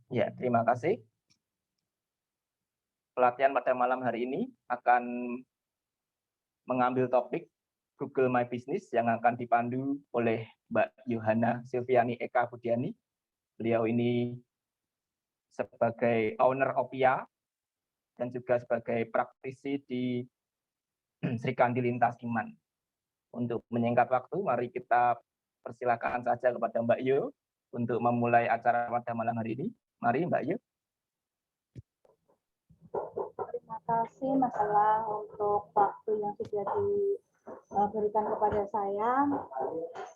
Ya, terima kasih. Pelatihan pada malam hari ini akan mengambil topik Google My Business yang akan dipandu oleh Mbak Yohana Silviani Eka Budiani. Beliau ini sebagai owner Opia dan juga sebagai praktisi di Sri Kandi Lintas Iman. Untuk menyingkat waktu, mari kita persilakan saja kepada Mbak Yo untuk memulai acara pada malam hari ini. Mari Mbak Yo. Terima kasih Mas Elang untuk waktu yang sudah diberikan kepada saya.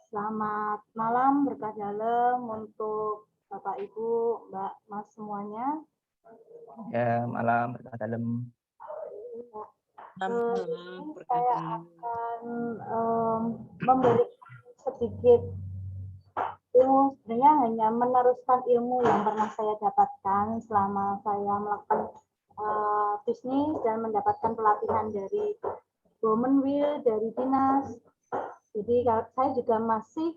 Selamat malam berkah dalam untuk Bapak Ibu, Mbak, Mas semuanya. Ya, malam berkah dalam. Saya akan memberi sedikit ilmu, sebenarnya hanya meneruskan ilmu yang pernah saya dapatkan selama saya melakukan bisnis dan mendapatkan pelatihan dari Women Will, dari dinas. Jadi saya juga masih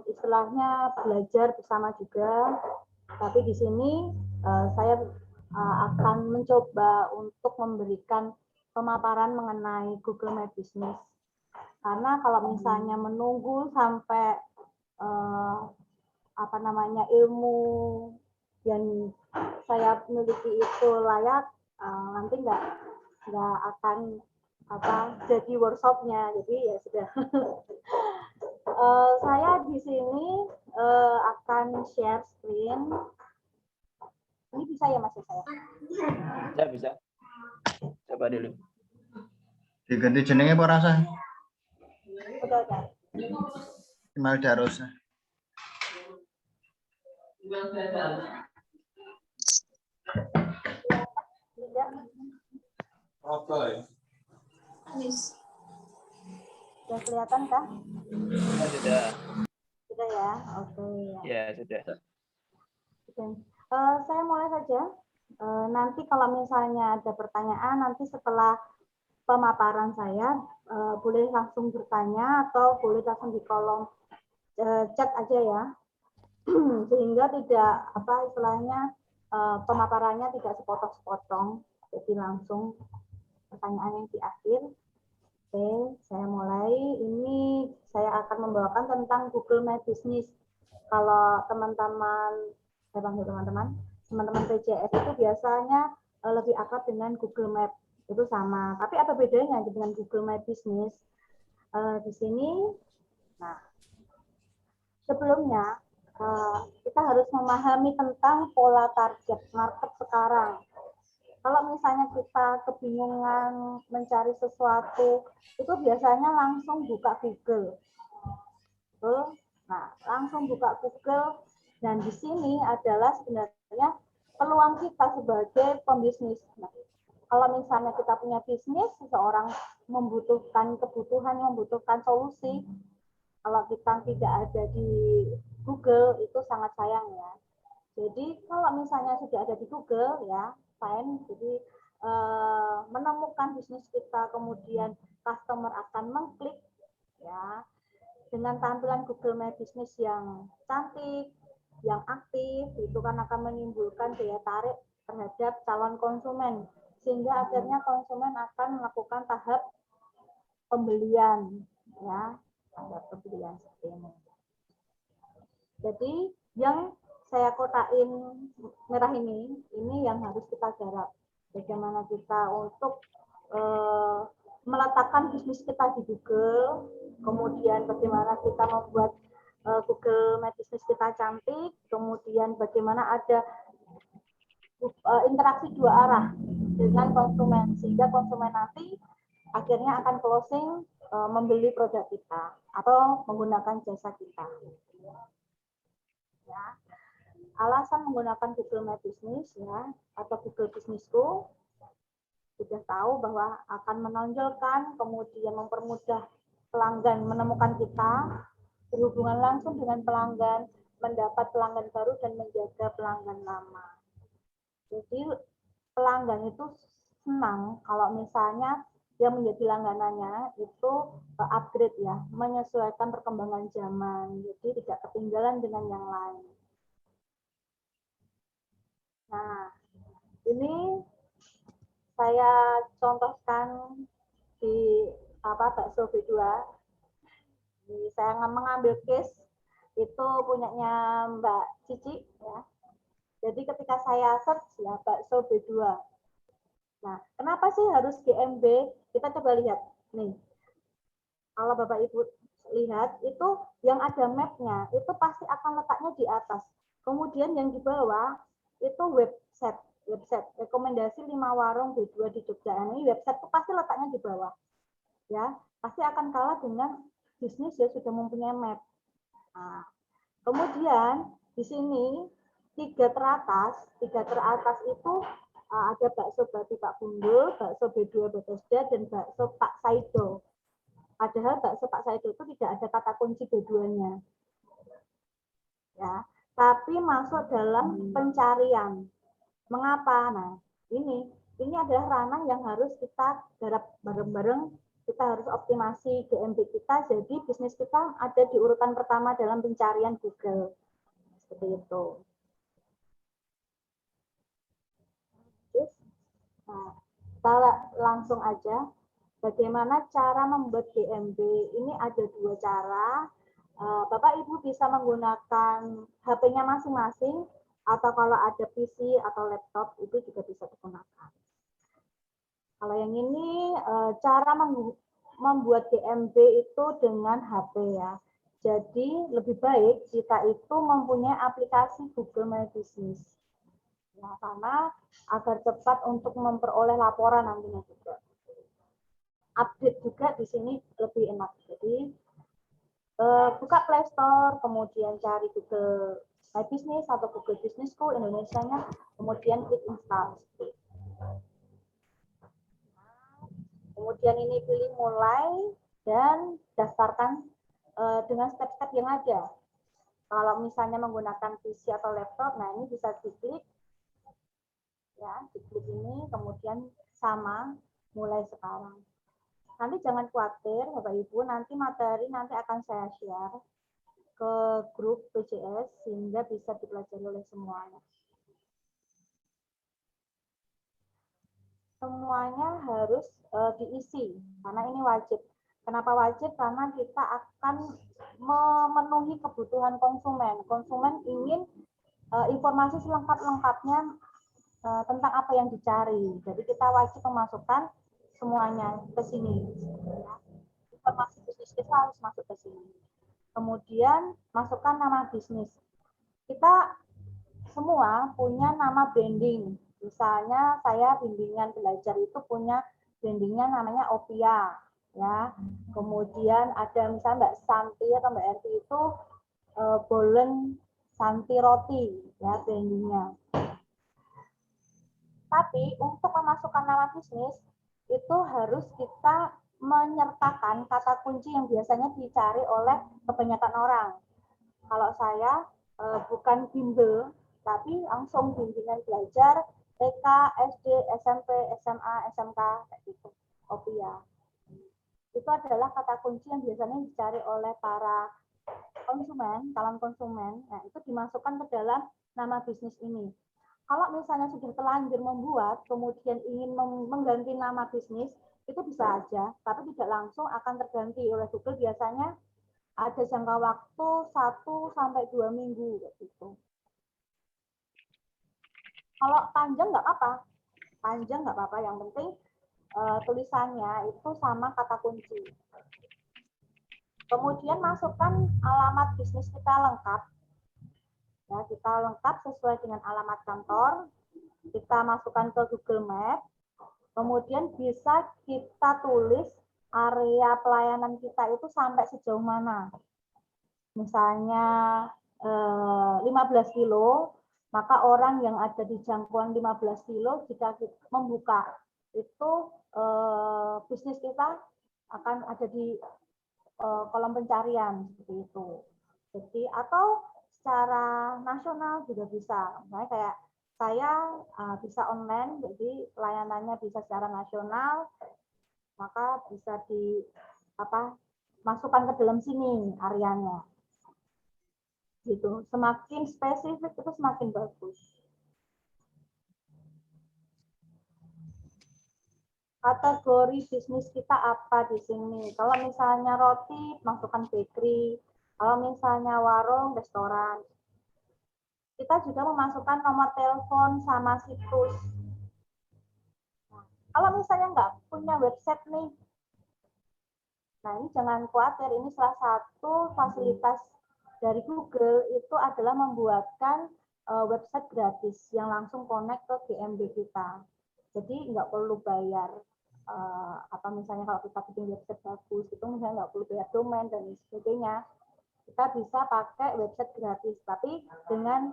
istilahnya belajar bersama juga. Tapi di sini saya akan mencoba untuk memberikan pemaparan mengenai Google My Business. Karena kalau misalnya menunggu sampai ilmu yang saya miliki itu layak, nanti nggak akan jadi workshopnya. Jadi ya sudah. Saya di sini akan share screen. Ini bisa ya Mas saya? Ya bisa. Coba dulu. Diganti jenenge apa rasa? Udah. Kemal Darosa. Sudah kelihatan kah? Sudah. Sudah ya, oke. Ya sudah. Saya mulai saja. Nanti kalau misalnya ada pertanyaan, nanti setelah pemaparan saya boleh langsung bertanya atau boleh langsung di kolom chat aja ya, sehingga tidak istilahnya pemaparannya tidak sepotong-sepotong, jadi langsung pertanyaan yang di akhir. Oke, saya mulai. Ini saya akan membawakan tentang Google My Business. Kalau teman-teman PJS itu biasanya lebih akrab dengan Google Map, itu sama. Tapi apa bedanya dengan Google My Business? Di sini, nah, sebelumnya kita harus memahami tentang pola target market sekarang. Kalau misalnya kita kebingungan mencari sesuatu, itu biasanya langsung buka Google. Nah, langsung buka Google, dan di sini adalah sebenarnya peluang kita sebagai pembisnis. Nah, kalau misalnya kita punya bisnis, seseorang membutuhkan kebutuhan, membutuhkan solusi, kalau kita tidak ada di Google, itu sangat sayang ya. Jadi kalau misalnya sudah ada di Google ya, fine. Jadi menemukan bisnis kita, kemudian customer akan mengklik ya, dengan tampilan Google My Business yang cantik, yang aktif, itu kan akan menimbulkan daya tarik terhadap calon konsumen, sehingga akhirnya konsumen akan melakukan tahap pembelian ya, tahap pembelian seperti ini. Jadi yang saya kotain merah ini yang harus kita garap. Bagaimana kita untuk meletakkan bisnis kita di Google, kemudian bagaimana kita membuat Google My Business kita cantik, kemudian bagaimana ada interaksi dua arah dengan konsumen, sehingga konsumen nanti akhirnya akan closing membeli produk kita atau menggunakan jasa kita. Ya. Alasan menggunakan Google My Business ya, atau Google Businessku, sudah tahu bahwa akan menonjolkan, kemudian mempermudah pelanggan menemukan kita, berhubungan langsung dengan pelanggan, mendapat pelanggan baru dan menjaga pelanggan lama. Jadi pelanggan itu senang kalau misalnya yang menjadi langganannya itu upgrade ya, menyesuaikan perkembangan zaman, jadi tidak ketinggalan dengan yang lain. Nah, ini saya contohkan di bakso B2. Saya mengambil case itu punyanya Mbak Cici ya. Jadi ketika saya search ya bakso B2. Nah, kenapa sih harus GMB? Kita coba lihat nih. Kalau Bapak Ibu lihat itu yang ada mapnya itu pasti akan letaknya di atas. Kemudian yang di bawah itu website rekomendasi 5 warung B2 di Jogja. Ini website itu pasti letaknya di bawah. Ya, pasti akan kalah dengan bisnis yang sudah mempunyai map. Nah, kemudian di sini tiga teratas itu ada bakso Bati Pak Bundul, bakso B2 Bethesda, dan bakso Pak Saido. Padahal bakso Pak Saido itu tidak ada kata kunci B2-nya. Ya, tapi masuk dalam pencarian. Mengapa? Nah, ini adalah ranah yang harus kita garap bareng-bareng. Kita harus optimasi GMB kita, jadi bisnis kita ada di urutan pertama dalam pencarian Google. Seperti itu. Nah, kita langsung aja. Bagaimana cara membuat GMB? Ini ada dua cara. Bapak Ibu bisa menggunakan HP-nya masing-masing, atau kalau ada PC atau laptop itu juga bisa digunakan. Kalau yang ini cara membuat GMB itu dengan HP ya. Jadi lebih baik kita itu mempunyai aplikasi Google My Business. Ya, karena agar cepat untuk memperoleh laporan nantinya juga. Update juga di sini lebih enak. Jadi buka Play Store, kemudian cari Google My Business atau Google Business School Indonesianya, kemudian klik install. Kemudian ini pilih mulai dan daftarkan dengan step-step yang ada. Kalau misalnya menggunakan PC atau laptop, nah ini bisa diklik, ya, diklik ini, kemudian sama, mulai sekarang. Nanti jangan khawatir, Bapak Ibu, nanti materi nanti akan saya share ke grup PJS sehingga bisa dipelajari oleh semuanya. Semuanya harus diisi karena ini wajib. Kenapa wajib? Karena kita akan memenuhi kebutuhan konsumen. Konsumen ingin informasi selengkap-lengkapnya tentang apa yang dicari. Jadi kita wajib memasukkan semuanya ke sini. Informasi bisnis kita harus masuk ke sini. Kemudian masukkan nama bisnis. Kita semua punya nama branding. Misalnya saya bimbingan belajar itu punya brandingnya namanya Opia, ya. Kemudian ada misalnya Mbak Santi atau Mbak Erti itu Bolen Santi Roti, ya brandingnya. Tapi untuk memasukkan nama bisnis itu harus kita menyertakan kata kunci yang biasanya dicari oleh kebanyakan orang. Kalau saya bukan bimbel, tapi langsung bimbingan belajar TK, SD, SMP, SMA, SMK, kayak gitu. Opia. Itu adalah kata kunci yang biasanya dicari oleh para konsumen, calon konsumen. Nah, itu dimasukkan ke dalam nama bisnis ini. Kalau misalnya sudah terlanjur membuat, kemudian ingin mengganti nama bisnis, itu bisa aja, tapi tidak langsung akan terganti oleh Google. Biasanya ada jangka waktu 1-2 minggu gitu. Kalau panjang nggak apa-apa, yang penting tulisannya itu sama kata kunci. Kemudian masukkan alamat bisnis kita lengkap. Ya, kita lengkap sesuai dengan alamat kantor. Kita masukkan ke Google Map. Kemudian bisa kita tulis area pelayanan kita itu sampai sejauh mana. Misalnya 15 kilo, maka orang yang ada di jangkauan 15 kilo jika kita membuka itu bisnis kita akan ada di kolom pencarian seperti itu. Jadi atau secara nasional juga bisa. Misalnya kayak saya bisa online, jadi layanannya bisa secara nasional, maka bisa masukkan ke dalam sini areanya. Gitu. Semakin spesifik itu semakin bagus. kategori bisnis kita apa di sini. Kalau misalnya roti, masukkan bakery. Kalau misalnya warung, restoran. Kita juga memasukkan nomor telepon sama situs. Nah, kalau misalnya nggak punya website nih, nah ini jangan khawatir, ini salah satu fasilitas dari Google itu adalah membuatkan website gratis yang langsung connect ke GMB kita. Jadi nggak perlu bayar apa misalnya kalau kita bikin website bagus itu misalnya nggak perlu bayar domain dan sebagainya. Kita bisa pakai website gratis, tapi dengan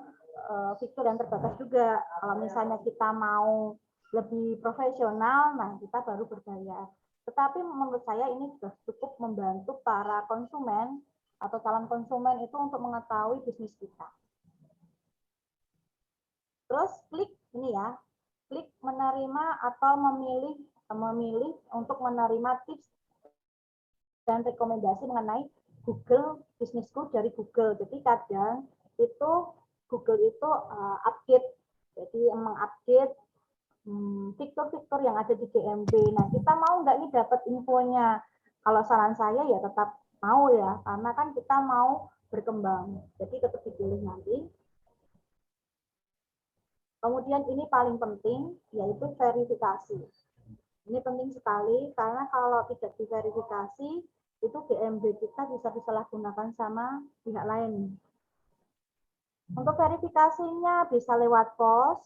fitur yang terbatas juga. Kalau misalnya kita mau lebih profesional, nah kita baru berbayar. Tetapi menurut saya ini sudah cukup membantu para konsumen atau calon konsumen itu untuk mengetahui bisnis kita. Terus klik ini ya, klik menerima atau memilih untuk menerima tips dan rekomendasi mengenai Google bisnisku dari Google. Jadi kadang itu Google itu update, jadi mengupdate fitur-fitur yang ada di GMB. Nah, kita mau nggak nih dapat infonya? Kalau saran saya ya tetap mau ya, karena kan kita mau berkembang. Jadi tetap dipilih nanti. Kemudian ini paling penting, yaitu verifikasi. Ini penting sekali, karena kalau tidak diverifikasi, itu GMB kita bisa disalahgunakan sama pihak lain. Untuk verifikasinya bisa lewat pos,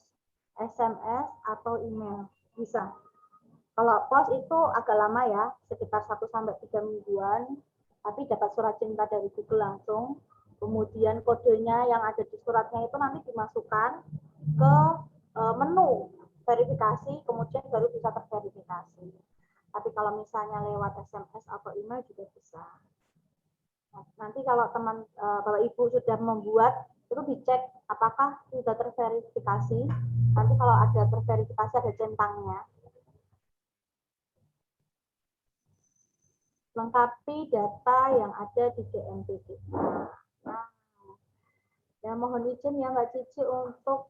SMS, atau email. Bisa. Kalau pos itu agak lama ya, sekitar 1-3 mingguan, tapi dapat surat cinta dari Google langsung. Kemudian kodenya yang ada di suratnya itu nanti dimasukkan ke menu verifikasi, kemudian baru bisa terverifikasi. Tapi kalau misalnya lewat SMS atau email juga bisa. Nanti kalau teman Bapak Ibu sudah membuat, itu dicek apakah sudah terverifikasi. Nanti kalau ada terverifikasi ada centangnya. Lengkapi data yang ada di GMB kita. Nah, ya mohon izin ya Mbak Cici untuk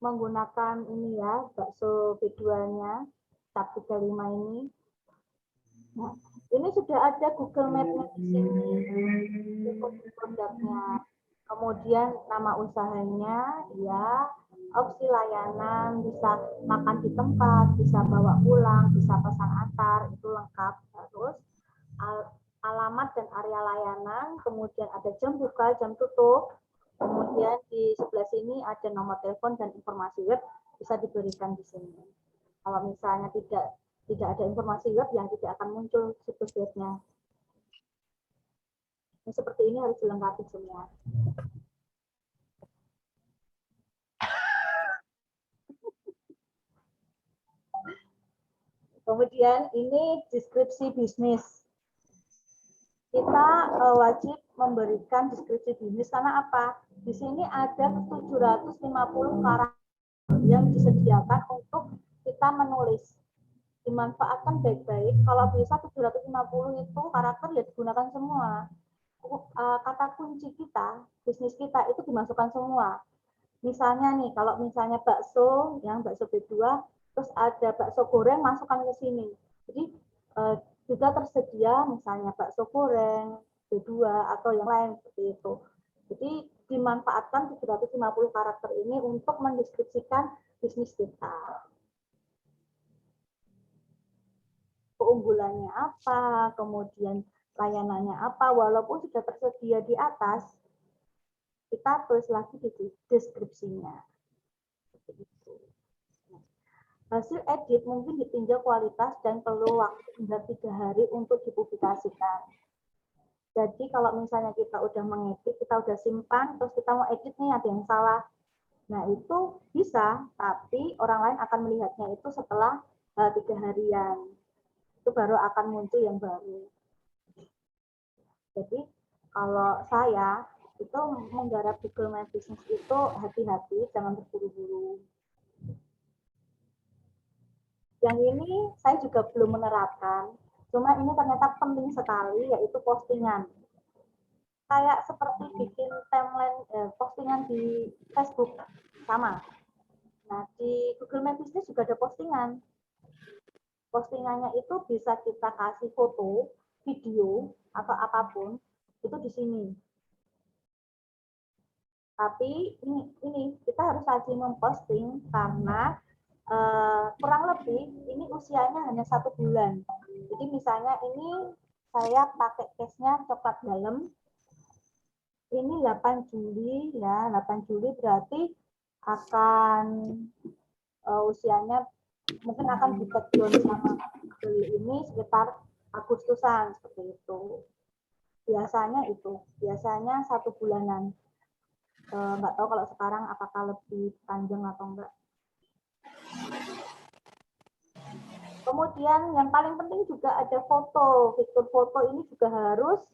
menggunakan ini ya, bakso B2-nya, tab 35 ini. Nah, ini sudah ada Google Map-nya di sini, produknya. Kemudian nama usahanya, ya, opsi layanan, bisa makan di tempat, bisa bawa pulang, bisa pesan antar, itu lengkap. Terus alamat dan area layanan, kemudian ada jam buka, jam tutup, kemudian di sebelah sini ada nomor telepon dan informasi web bisa diberikan di sini. Kalau misalnya tidak ada informasi web, yang tidak akan muncul situs webnya. Nah, seperti ini harus dilengkapi semua. Kemudian ini deskripsi bisnis. Kita wajib memberikan deskripsi bisnis karena apa? Di sini ada 750 karakter yang disediakan untuk kita menulis. Dimanfaatkan baik-baik. Kalau bisa 750 itu karakter ya digunakan semua. Kata kunci kita, bisnis kita itu dimasukkan semua. Misalnya nih, kalau misalnya bakso, yang bakso B2, terus ada bakso goreng, masukkan ke sini. Jadi juga tersedia misalnya bakso goreng, B2, atau yang lain seperti itu. Jadi dimanfaatkan 750 karakter ini untuk mendeskripsikan bisnis kita. Keunggulannya apa, kemudian layanannya apa, walaupun sudah tersedia di atas, kita tulis lagi di deskripsinya. Hasil edit mungkin ditinjau kualitas dan perlu waktu hingga 3 hari untuk dipublikasikan. Jadi kalau misalnya kita udah mengedit, kita udah simpan, terus kita mau edit nih ada yang salah. Nah itu bisa, tapi orang lain akan melihatnya itu setelah 3 harian. Itu baru akan muncul yang baru. Jadi kalau saya itu menggarap Google My Business itu hati-hati, jangan terburu-buru. Yang ini saya juga belum menerapkan, cuma ini ternyata penting sekali, yaitu postingan. Kayak seperti bikin timeline postingan di Facebook, sama. Nah, di Google My Business juga ada postingan. Postingannya itu bisa kita kasih foto, video, atau apapun, itu di sini. Tapi ini kita harus rajin memposting karena kurang lebih ini usianya hanya 1 bulan. Jadi misalnya ini saya pakai case-nya coklat dalam. Ini 8 Juli ya, 8 Juli berarti akan usianya mungkin akan di-take sama Juli ini sekitar Agustusan seperti itu. Biasanya 1 bulanan. Nggak tahu kalau sekarang apakah lebih panjang atau enggak. Kemudian yang paling penting juga ada foto. Fitur foto ini juga harus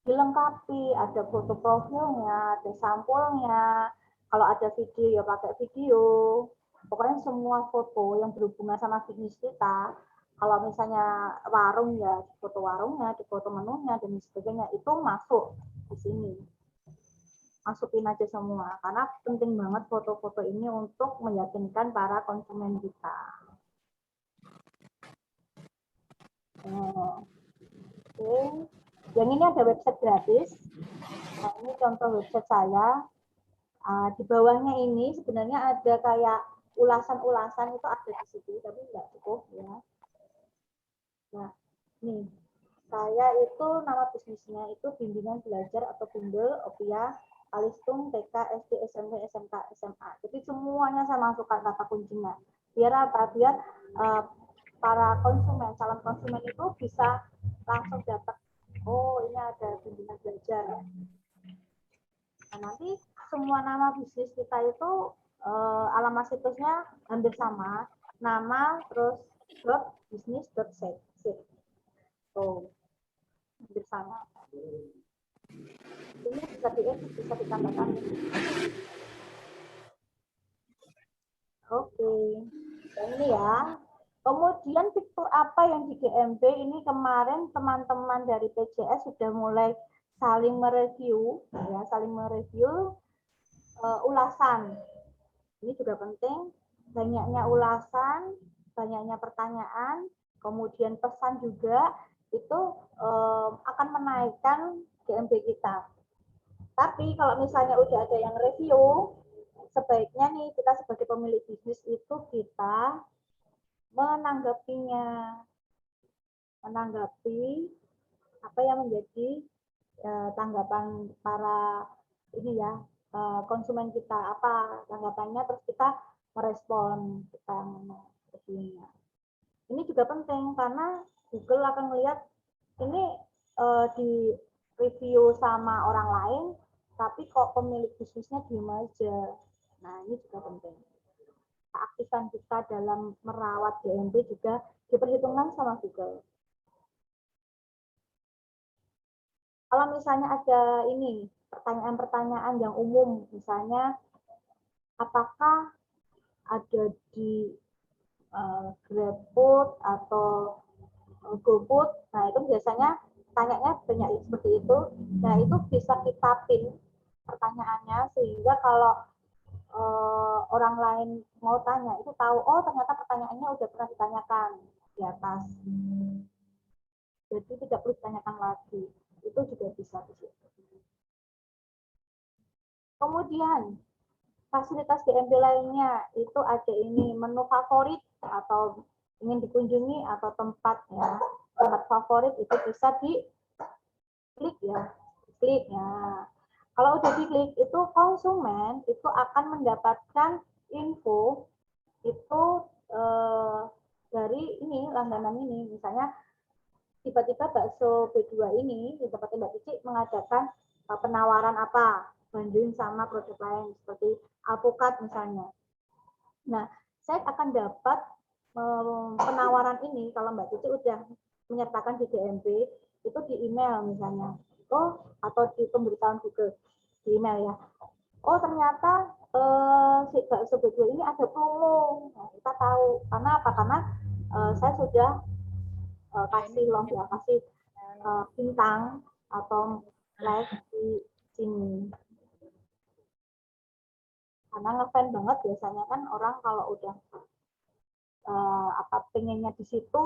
dilengkapi. Ada foto profilnya, ada sampulnya. Kalau ada video ya pakai video. Pokoknya semua foto yang berhubungan sama bisnis kita. Kalau misalnya warung ya foto warungnya, di foto menunya dan sebagainya itu masuk di sini. Masukin aja semua karena penting banget foto-foto ini untuk meyakinkan para konsumen kita. Oke. Yang ini ada website gratis. Nah, ini contoh website saya. Di bawahnya ini sebenarnya ada kayak ulasan-ulasan itu ada di situ, tapi nggak cukup ya. Nah, nih saya itu nama bisnisnya itu bimbingan belajar atau bimbel Opia Alistung TK SD SMP SMK SMA. Jadi semuanya saya masukkan kata kuncinya. Biar apa? Biar para konsumen, calon konsumen itu bisa langsung dapat. Oh, ini ada bimbingan belajar. Nah, nanti semua nama bisnis kita itu alamat situsnya hampir sama. Nama terus .bisnis.set. Oh, hampir sama. Ini bisa di-edit, bisa ditambahkan. Oke. Yang ini ya. Kemudian fitur apa yang di GMB ini kemarin teman-teman dari PJS sudah mulai saling mereview, ya, saling mereview ulasan. Ini juga penting. Banyaknya ulasan, banyaknya pertanyaan, kemudian pesan juga itu akan menaikkan GMB kita. Tapi kalau misalnya udah ada yang review, sebaiknya nih kita sebagai pemilik bisnis itu kita menanggapi apa yang menjadi tanggapan para ini ya konsumen kita, apa tanggapannya, terus kita merespon kita reviewnya. Ini juga penting karena Google akan melihat ini di review sama orang lain, tapi kok pemilik bisnisnya diem aja. Nah, ini juga penting. Keaktifan kita dalam merawat GMB juga diperhitungkan sama Google. Kalau misalnya ada ini pertanyaan-pertanyaan yang umum, misalnya apakah ada di GrabFood atau GoFood, nah itu biasanya tanyanya banyak seperti itu. Nah itu bisa kita pin pertanyaannya sehingga kalau orang lain mau tanya itu tahu, oh ternyata pertanyaannya udah pernah ditanyakan di atas. Jadi tidak perlu ditanyakan lagi. Itu juga bisa di situ. Kemudian fasilitas GMB lainnya itu ada ini menu favorit atau ingin dikunjungi atau tempat ya, tempat favorit itu bisa diklik ya, klik ya. Kalau udah diklik itu konsumen itu akan mendapatkan info itu dari ini langganan ini, misalnya tiba-tiba bakso B2 ini di tempat Mbak Cici mengadakan penawaran apa banding sama produk lain seperti alpukat misalnya. Nah, saya akan dapat penawaran ini kalau Mbak Cici udah menyertakan di GMB itu di email misalnya, atau di pemberitahuan Google di email ya. Oh ternyata si bakso B2 ini ada promo. Nah, kita tahu karena apa? Karena saya sudah kasih loh ya, kasih bintang atau like di sini. Karena ngefans banget biasanya kan orang kalau udah apa pengennya di situ,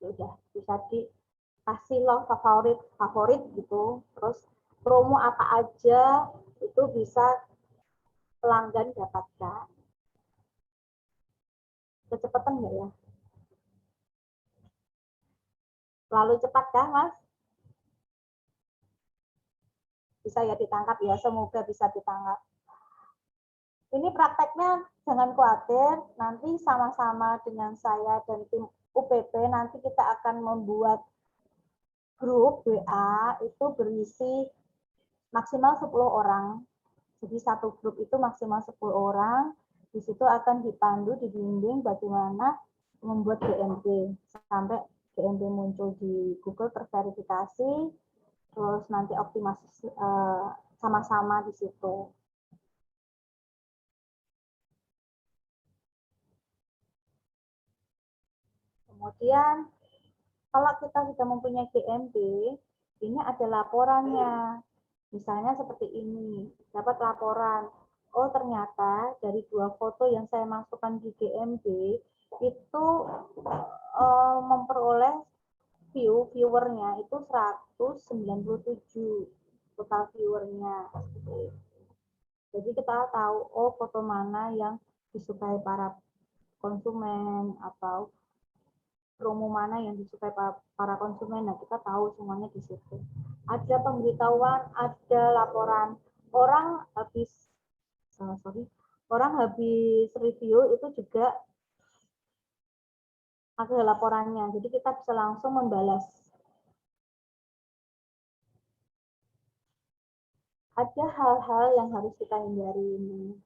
ya udah bisa dikasih loh favorit gitu. Terus promo apa aja itu bisa pelanggan dapatkan. Kecepatan nggak ya? Lalu cepat kah, Mas? Bisa ya ditangkap ya, semoga bisa ditangkap. Ini prakteknya jangan khawatir, nanti sama-sama dengan saya dan tim UPP nanti kita akan membuat grup WA itu berisi maksimal 10 orang. Jadi satu grup itu maksimal 10 orang. Di situ akan dipandu, dibimbing bagaimana membuat GMP sampai GMP muncul di Google terverifikasi, terus nanti optimasi sama-sama di situ. Kemudian kalau kita sudah mempunyai GMP, ini ada laporannya. Misalnya seperti ini, dapat laporan, oh ternyata dari 2 foto yang saya masukkan di GMP itu memperoleh viewernya itu 197 total viewernya. Jadi kita tahu, oh foto mana yang disukai para konsumen atau promo mana yang disukai para konsumen. Nah, kita tahu semuanya di situ. Ada pemberitahuan, ada laporan. Orang habis review itu juga ada laporannya. Jadi kita bisa langsung membalas. Ada hal-hal yang harus kita hindari ini.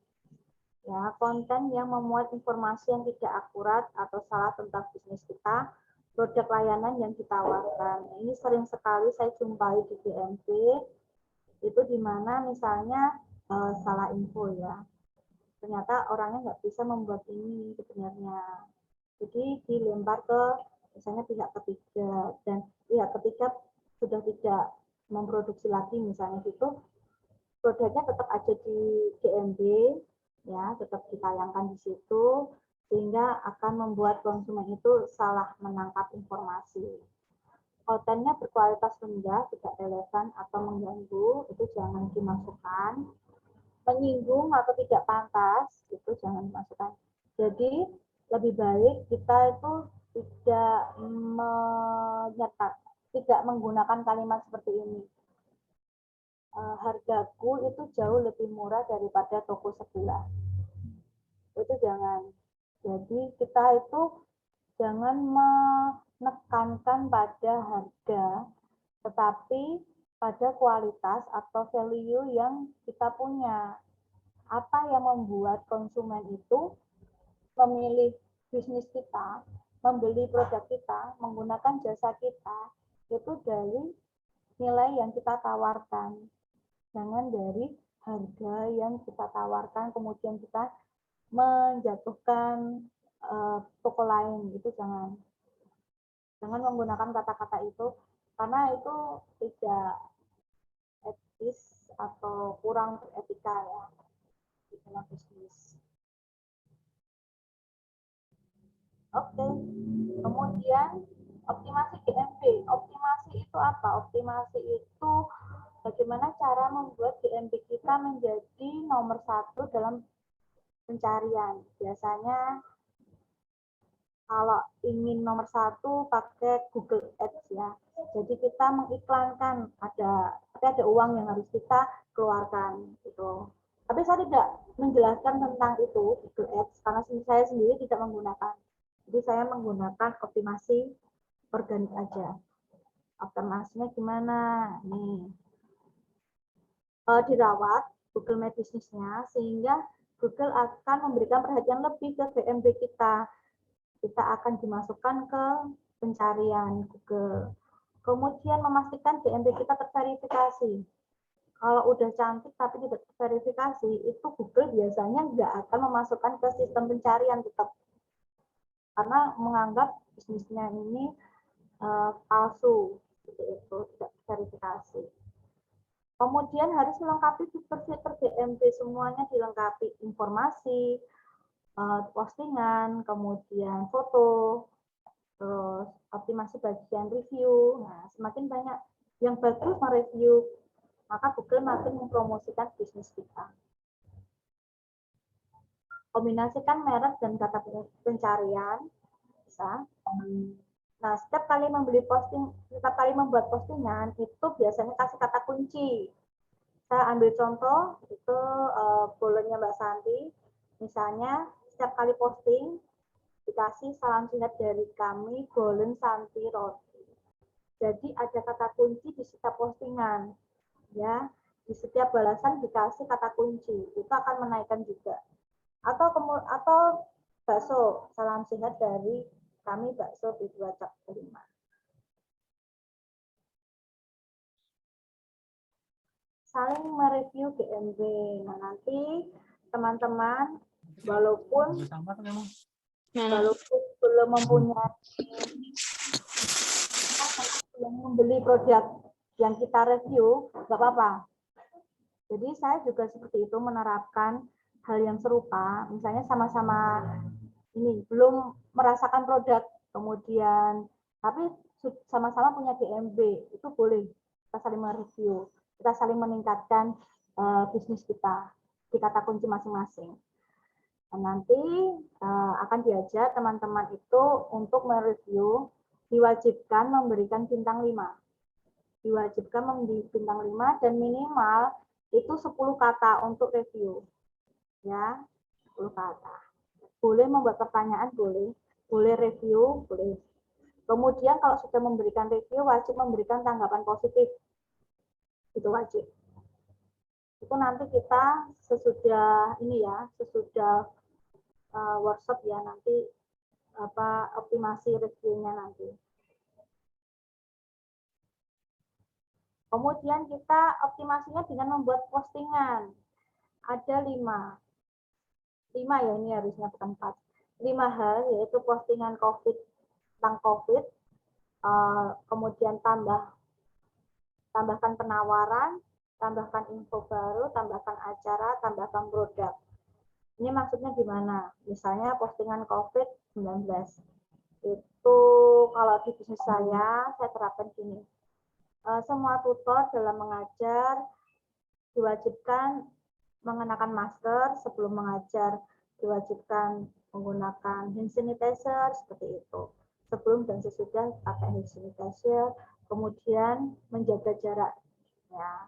Ya, konten yang memuat informasi yang tidak akurat atau salah tentang bisnis kita, produk layanan yang ditawarkan. Ini sering sekali saya jumpai di GMP, itu di mana misalnya salah info ya. Ternyata orangnya nggak bisa membuat ini sebenarnya. Jadi dilempar ke misalnya pihak ketiga, dan pihak ketiga sudah tidak memproduksi lagi misalnya gitu, produknya tetap ada di GMB, ya tetap ditayangkan di situ, sehingga akan membuat konsumen itu salah menangkap informasi. Kontennya berkualitas rendah, tidak relevan atau mengganggu, itu jangan dimasukkan. Menyinggung atau tidak pantas, itu jangan dimasukkan. Jadi lebih baik kita itu tidak menggunakan kalimat seperti ini. Hargaku itu jauh lebih murah daripada toko sebelah. Itu jangan. Jadi kita itu jangan menekankan pada harga, tetapi pada kualitas atau value yang kita punya. Apa yang membuat konsumen itu memilih bisnis kita, membeli produk kita, menggunakan jasa kita, itu dari nilai yang kita tawarkan. Jangan dari harga yang kita tawarkan, kemudian kita menjatuhkan toko lain, itu jangan. Jangan menggunakan kata-kata itu, karena itu tidak etis atau kurang beretika ya di dalam bisnis. Oke, kemudian optimasi GMP. Optimasi itu apa? Optimasi itu bagaimana cara membuat GMP kita menjadi nomor 1 dalam pencarian. Biasanya kalau ingin nomor 1 pakai Google Ads ya. Jadi kita mengiklankan, ada uang yang harus kita keluarkan gitu. Tapi saya tidak menjelaskan tentang itu Google Ads karena saya sendiri tidak menggunakan. Jadi saya menggunakan optimasi organik aja. Optimasinya gimana? Nih, dirawat Google My Business-nya sehingga Google akan memberikan perhatian lebih ke GMP kita. Kita akan dimasukkan ke pencarian Google. Kemudian memastikan GMP kita terverifikasi. Kalau udah cantik tapi tidak terverifikasi, itu Google biasanya nggak akan memasukkan ke sistem pencarian tetap. Karena menganggap bisnisnya ini palsu, itu tidak terverifikasi. Kemudian harus melengkapi fitur-fitur GMP, semuanya dilengkapi, informasi, postingan, kemudian foto, terus optimasi bagian review. Nah, semakin banyak yang bagus mereview, maka Google makin mempromosikan bisnis kita. Kombinasikan merek dan kata pencarian bisa. Nah, setiap kali membuat postingan itu biasanya kasih kata kunci. Saya ambil contoh itu bolanya Mbak Santi. Misalnya setiap kali posting dikasih salam singkat dari kami Bolen Santi Roti. Jadi ada kata kunci di setiap postingan, ya. Di setiap balasan dikasih kata kunci, itu akan menaikkan juga. Atau bakso, salam singkat dari kami bakso di 2 cap 5. Saling mereview GMB. Nah, nanti teman-teman walaupun belum mempunyai belum membeli produk yang kita review, nggak apa-apa. Jadi saya juga seperti itu menerapkan hal yang serupa. Misalnya sama-sama ini belum merasakan produk, kemudian tapi sama-sama punya GMB, itu boleh kita saling mereview, kita saling meningkatkan bisnis kita di kata kunci masing-masing. Dan nanti akan diajak teman-teman itu untuk mereview, diwajibkan memberikan bintang 5. Diwajibkan memberi bintang 5 dan minimal itu 10 kata untuk review. Ya, 10 kata. Boleh membuat pertanyaan, boleh review, boleh. Kemudian kalau sudah memberikan review, wajib memberikan tanggapan positif. Itu wajib. Itu nanti kita sesudah ini ya, sesudah workshop ya, nanti optimasi reviewnya nanti. Kemudian kita optimasinya dengan membuat postingan. Ada 5 ya, ini harusnya bukan 4. 5 hal, yaitu postingan tentang COVID, kemudian tambahkan penawaran, tambahkan info baru, tambahkan acara, tambahkan produk. Ini maksudnya gimana? Misalnya postingan COVID-19. Itu kalau di bisnis saya terapkan gini. Semua tutor dalam mengajar diwajibkan mengenakan masker sebelum mengajar, diwajibkan menggunakan hand sanitizer seperti itu. Sebelum dan sesudah pakai hand sanitizer, kemudian menjaga jarak. Ya,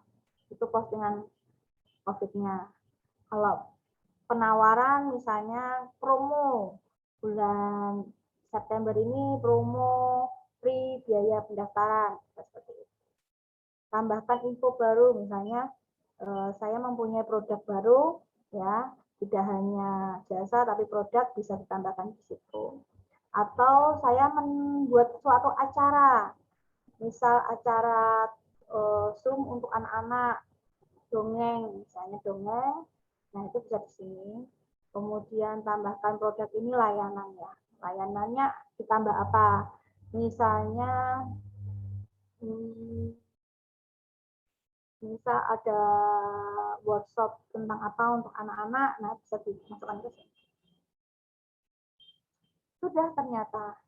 itu postingan COVID-nya. Kalau penawaran misalnya promo bulan September ini promo free biaya pendaftaran seperti itu. Tambahkan info baru, misalnya saya mempunyai produk baru, ya, tidak hanya jasa tapi produk bisa ditambahkan di situ. Atau saya membuat suatu acara, misal acara Zoom untuk anak-anak, dongeng, misalnya dongeng, nah itu bisa di sini. Kemudian tambahkan produk ini layanan ya, layanannya ditambah apa? Misalnya misal ada workshop tentang apa untuk anak-anak, nah bisa dimasukkan ke sini. Sudah ternyata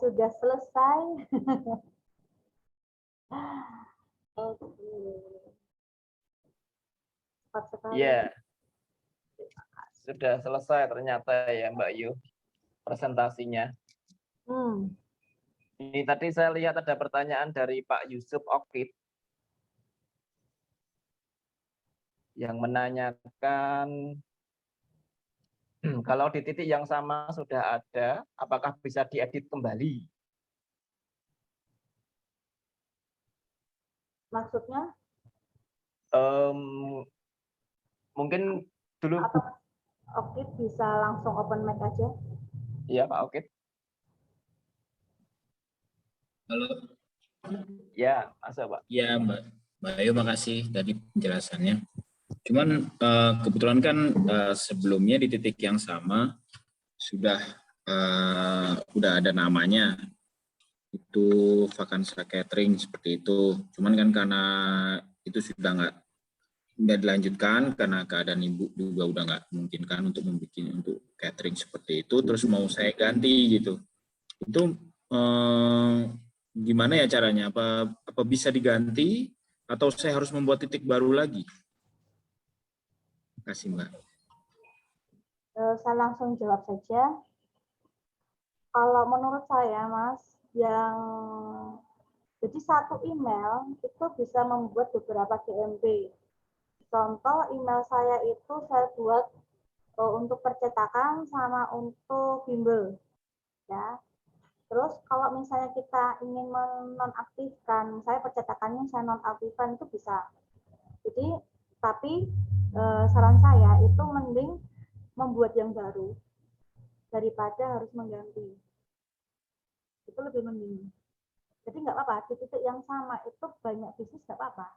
sudah selesai. Oke. Iya. Sudah selesai ternyata ya Mbak Yu presentasinya. Ini tadi saya lihat ada pertanyaan dari Pak Yusuf Okit yang menanyakan kalau di titik yang sama sudah ada, apakah bisa diedit kembali? Maksudnya? Mungkin dulu. Okit bisa langsung open mic aja? Iya Pak Okit. Halo. Ya, masuk Pak. Ya Mbak Ayu, makasih tadi penjelasannya. Cuman kebetulan kan sebelumnya di titik yang sama sudah ada namanya, itu Vakansa Catering seperti itu. Cuman kan karena itu sudah nggak dilanjutkan karena keadaan ibu juga udah nggak memungkinkan untuk membuat untuk catering seperti itu, terus mau saya ganti gitu. Itu gimana ya caranya? Apa bisa diganti atau saya harus membuat titik baru lagi? Terima kasih, Mbak. Saya langsung jawab saja. Kalau menurut saya, Mas, yang jadi satu email itu bisa membuat beberapa GMP. Contoh email saya itu saya buat untuk percetakan sama untuk bimbel, ya. Terus kalau misalnya kita ingin menonaktifkan, saya percetakannya saya nonaktifkan itu bisa. Jadi tapi saran saya itu mending membuat yang baru daripada harus mengganti. Itu lebih mending. Jadi nggak apa-apa, di titik yang sama itu banyak bisnis nggak apa-apa.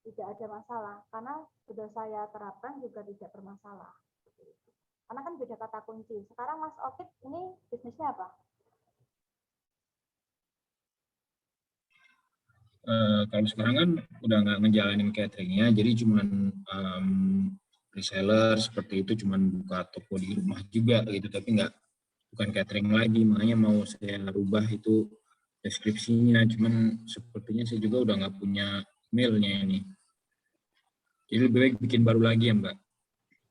Tidak ada masalah, karena sudah saya terapkan juga tidak bermasalah. Karena kan beda kata kunci. Sekarang Mas Okit ini bisnisnya apa? Kalau sekarang kan udah nggak ngejalanin cateringnya, jadi cuman reseller seperti itu, cuman buka toko di rumah juga gitu, tapi bukan catering lagi. Makanya mau saya rubah itu deskripsinya, cuman sepertinya saya juga udah nggak punya mailnya ini. Jadi lebih baik bikin baru lagi ya, Mbak?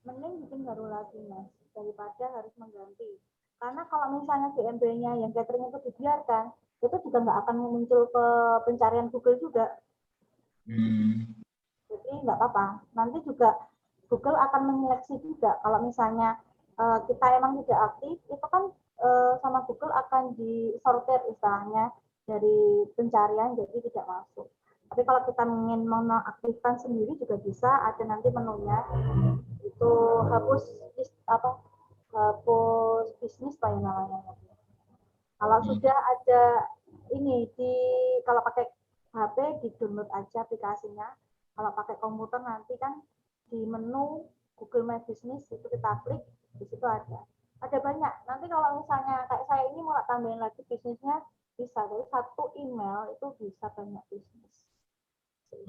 Mending bikin baru lagi, Mas, daripada harus mengganti. Karena kalau misalnya GMB-nya yang catering itu dibiarkan, itu juga nggak akan muncul ke pencarian Google juga. Jadi nggak apa-apa. Nanti juga Google akan menyeleksi juga. Kalau misalnya kita emang tidak aktif, itu kan sama Google akan disortir istilahnya dari pencarian, jadi tidak masuk. Tapi kalau kita ingin menonaktifkan sendiri juga bisa, ada nanti menunya itu hapus hapus bisnis apa yang namanya. Kalau sudah ada ini kalau pakai HP di download aja aplikasinya. Kalau pakai komputer nanti kan di menu Google My Business itu kita klik, di situ ada. Ada banyak. Nanti kalau misalnya kayak saya ini mau tambahin lagi bisnisnya bisa. Jadi satu email itu bisa banyak bisnis.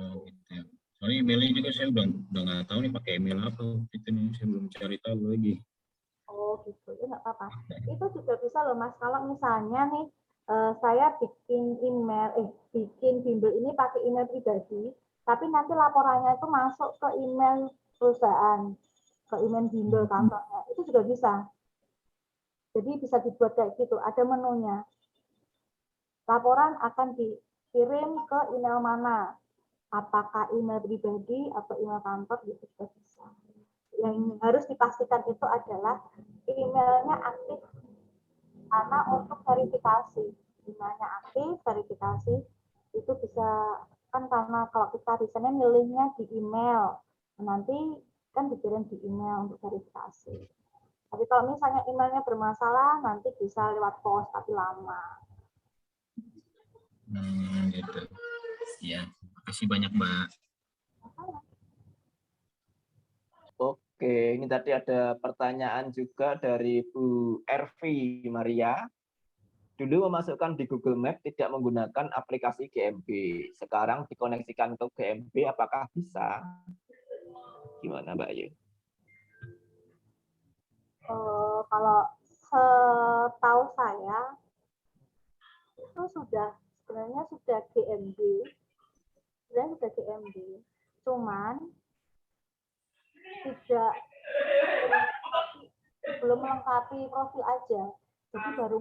Oh, gitu. Soalnya emailnya juga saya udah nggak tahu nih pakai email apa. Itu nih saya belum cari tahu lagi. Oh gitu, ya nggak apa-apa. Itu juga bisa loh Mas. Kalau misalnya nih saya bikin bimbel ini pakai email pribadi, tapi nanti laporannya itu masuk ke email perusahaan, ke email bimbel kantornya, itu juga bisa. Jadi bisa dibuat kayak gitu, ada menunya. Laporan akan dikirim ke email mana? Apakah email pribadi atau email kantor, gitu juga bisa. Yang harus dipastikan itu adalah emailnya aktif karena untuk verifikasi emailnya aktif, verifikasi itu bisa kan karena kalau kita biasanya milihnya di email, nanti kan dikirim di email untuk verifikasi. Tapi kalau misalnya emailnya bermasalah, nanti bisa lewat pos tapi lama. Gitu. Ya, makasih banyak Mbak. Oke, ini tadi ada pertanyaan juga dari Bu Ervi Maria. Dulu memasukkan di Google Map tidak menggunakan aplikasi GMB. Sekarang dikoneksikan ke GMB, apakah bisa? Gimana Mbak Ayu? Kalau setahu saya itu sebenarnya sudah GMB, cuman tidak belum melengkapi profil aja, jadi baru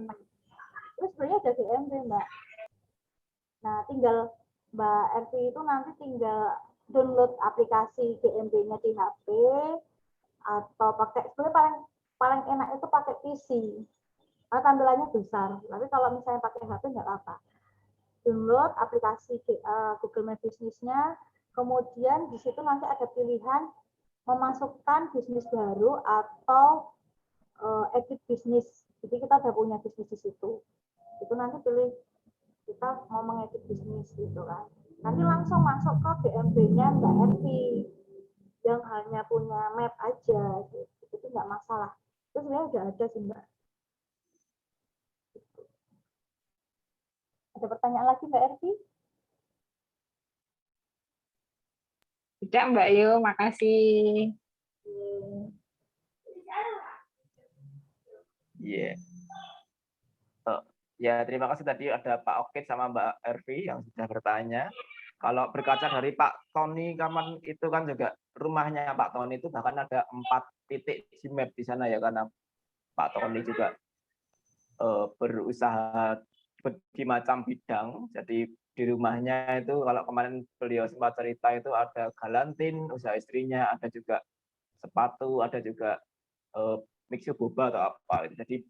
itu sebenarnya ada GMB Mbak. Nah tinggal Mbak Ervi itu nanti tinggal download aplikasi GMB-nya di HP atau pakai sebenarnya paling enak itu pakai PC. Karena tampilannya besar. Tapi kalau misalnya pakai HP nggak apa-apa. Download aplikasi Google My Business-nya, kemudian di situ nanti ada pilihan memasukkan bisnis baru atau edit bisnis. Jadi kita udah punya bisnis di situ. Itu nanti pilih kita mau mengedit bisnis gitu kan. Nanti langsung masuk ke GMB-nya Mbak Ervi yang hanya punya map aja gitu. Itu nggak masalah. Itu sebenarnya udah ada sih Mbak. Ada pertanyaan lagi Mbak Ervi? Tidak, Mbak Yu, makasih. Iya. Ya, terima kasih tadi ada Pak Okit sama Mbak Ervi yang sudah bertanya. Kalau berkaca dari Pak Tony Kaman itu kan juga rumahnya Pak Tony itu bahkan ada 4 titik di map di sana ya, karena Pak Tony juga berusaha di macam bidang. Jadi di rumahnya itu kalau kemarin beliau sempat cerita itu ada galantin usaha istrinya, ada juga sepatu, ada juga mixu boba atau apa. Jadi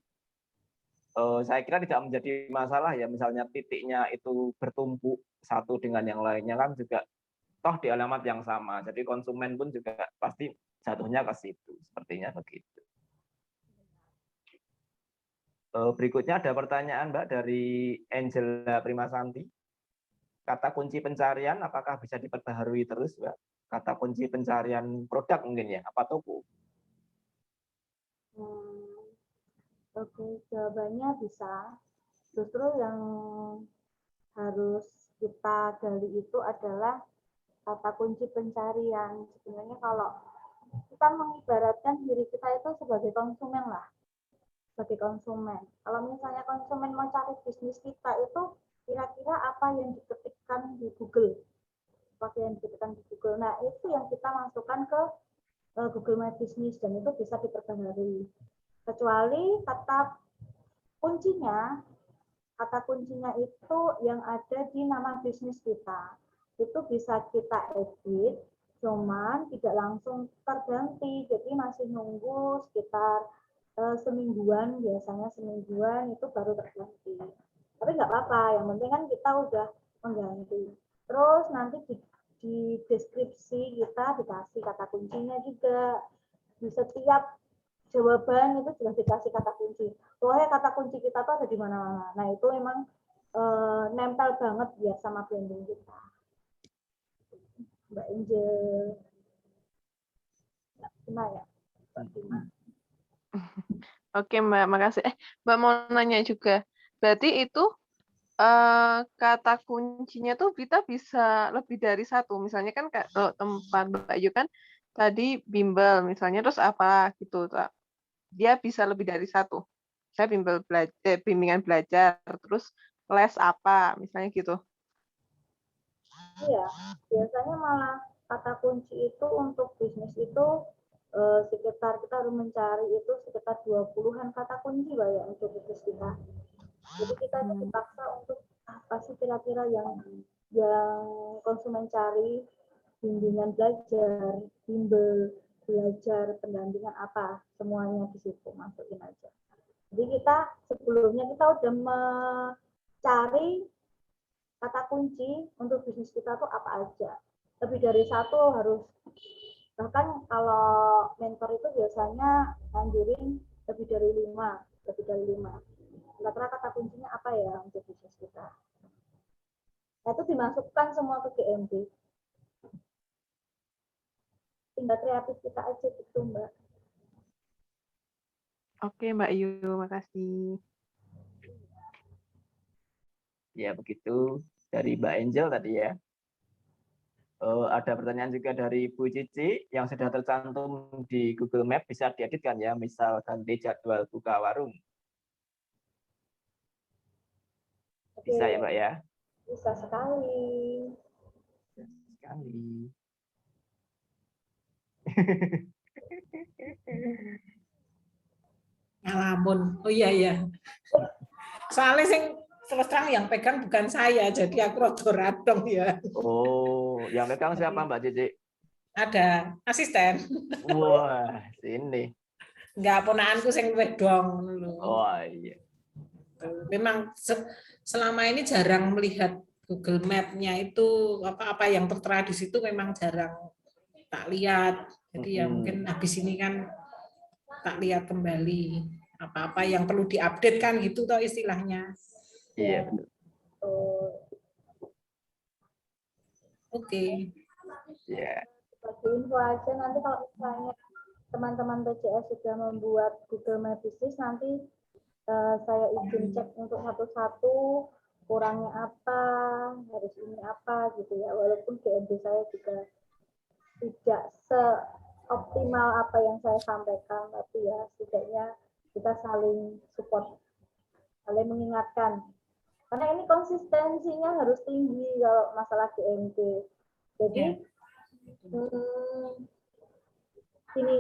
saya kira tidak menjadi masalah ya, misalnya titiknya itu bertumpuk satu dengan yang lainnya kan juga toh di alamat yang sama. Jadi konsumen pun juga pasti jatuhnya ke situ. Sepertinya begitu. Berikutnya ada pertanyaan Mbak dari Angela Primasanti. Kata kunci pencarian apakah bisa diperbaharui terus Mbak? Kata kunci pencarian produk mungkin ya, apa toko? Oke, jawabannya bisa. Justru yang harus kita gali itu adalah kata kunci pencarian. Sebenarnya kalau kita mengibaratkan diri kita itu sebagai konsumen lah, sebagai konsumen. Kalau misalnya konsumen mau cari bisnis kita itu kira-kira apa yang diketikkan di Google, apa yang diketikkan di Google. Nah itu yang kita masukkan ke Google My Business dan itu bisa diperbaharui. Kecuali kata kuncinya itu yang ada di nama bisnis kita. Itu bisa kita edit, cuman tidak langsung terganti. Jadi masih nunggu sekitar semingguan, biasanya semingguan itu baru terganti. Tapi nggak apa-apa, yang penting kan kita udah mengganti. Terus nanti di deskripsi kita dikasih kata kuncinya juga. Di setiap jawaban itu sudah dikasih kata kunci. Pokoknya kata kunci kita tuh ada di mana-mana. Nah itu memang nempel banget ya sama branding kita. Mbak Angel. Mbak Tima ya. Mbak Tima. Oke Mbak, makasih. Mbak mau nanya juga. Berarti itu kata kuncinya tuh kita bisa lebih dari satu. Misalnya kan kalau tempat Mbak Ayu kan tadi bimbel misalnya, terus apa gitu. Dia bisa lebih dari satu. Saya bimbingan belajar, terus les apa, misalnya gitu. Iya, biasanya malah kata kunci itu untuk bisnis itu sekitar kita harus mencari itu sekitar 20-an kata kunci Mbak ya untuk bisnis kita. Jadi kita itu dipaksa untuk apa sih kira-kira yang konsumen cari, bimbingan belajar, bimbel belajar, pendampingan apa, semuanya di situ masukin aja. Jadi kita sebelumnya kita udah mencari kata kunci untuk bisnis kita tuh apa aja. Lebih dari satu harus, bahkan kalau mentor itu biasanya anjurin lebih dari 5. Kira-kira kata kuncinya apa ya untuk bisnis kita. Nah, itu dimasukkan semua ke GMB. Tinggal kreatif kita aja gitu, Mbak. Oke, Mbak Yu, makasih. Ya, begitu dari Mbak Angel tadi ya. Ada pertanyaan juga dari Bu Cici yang sudah tercantum di Google Map, bisa dieditkan ya, misal ganti jadwal buka warung. Bisa ya Mbak ya? Bisa sekali. Bisa sekali. Ngalamun. Oh iya. Soalnya sing terus terang yang pegang bukan saya, jadi aku rada radong ya. Oh, yang pegang siapa Mbak Cici? Ada asisten. Wah, sini. Enggak, ponakanku sing luwih dong. Oh iya. Memang selama ini jarang melihat Google Map-nya itu apa-apa yang tertera di situ memang jarang tak lihat. Jadi ya mungkin habis ini kan tak lihat kembali apa-apa yang perlu diupdate kan gitu toh istilahnya. Iya betul. Oke. Ya. Sebagai info aja nanti kalau misalnya teman-teman PCS sudah membuat Google My Business, nanti saya izin cek untuk satu-satu kurangnya apa, harus ini apa gitu ya. Walaupun GMB saya juga tidak seoptimal apa yang saya sampaikan, tapi ya setidaknya kita saling support, saling mengingatkan. Karena ini konsistensinya harus tinggi kalau masalah GMP. Jadi ini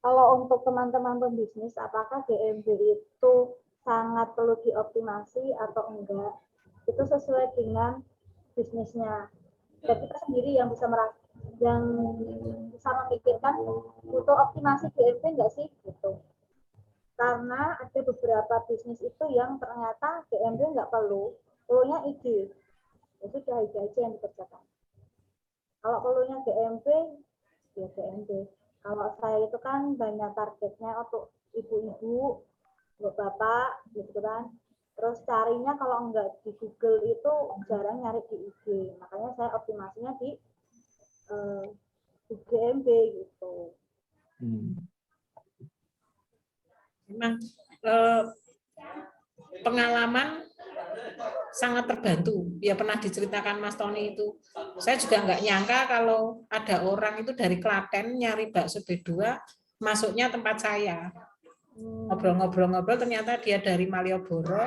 kalau untuk teman-teman pembisnis, apakah GMP itu sangat perlu dioptimasi atau enggak? Itu sesuai dengan bisnisnya. Dan kita sendiri yang bisa memikirkan butuh optimasi GMP enggak sih gitu. Karena ada beberapa bisnis itu yang ternyata GMP enggak perlunya ide. Jadi sudah ide aja yang dikerjakan. Kalau perlunya GMP, ya GMP. Kalau saya itu kan banyak targetnya untuk ibu-ibu, bapak, gitu kan. Terus carinya kalau enggak di Google itu jarang nyari di IG. Makanya saya optimasinya di GMB gitu. Memang pengalaman sangat terbantu. Ya pernah diceritakan Mas Tony itu. Saya juga nggak nyangka kalau ada orang itu dari Klaten nyari bakso B2 masuknya tempat saya. Ngobrol-ngobrol ternyata dia dari Malioboro,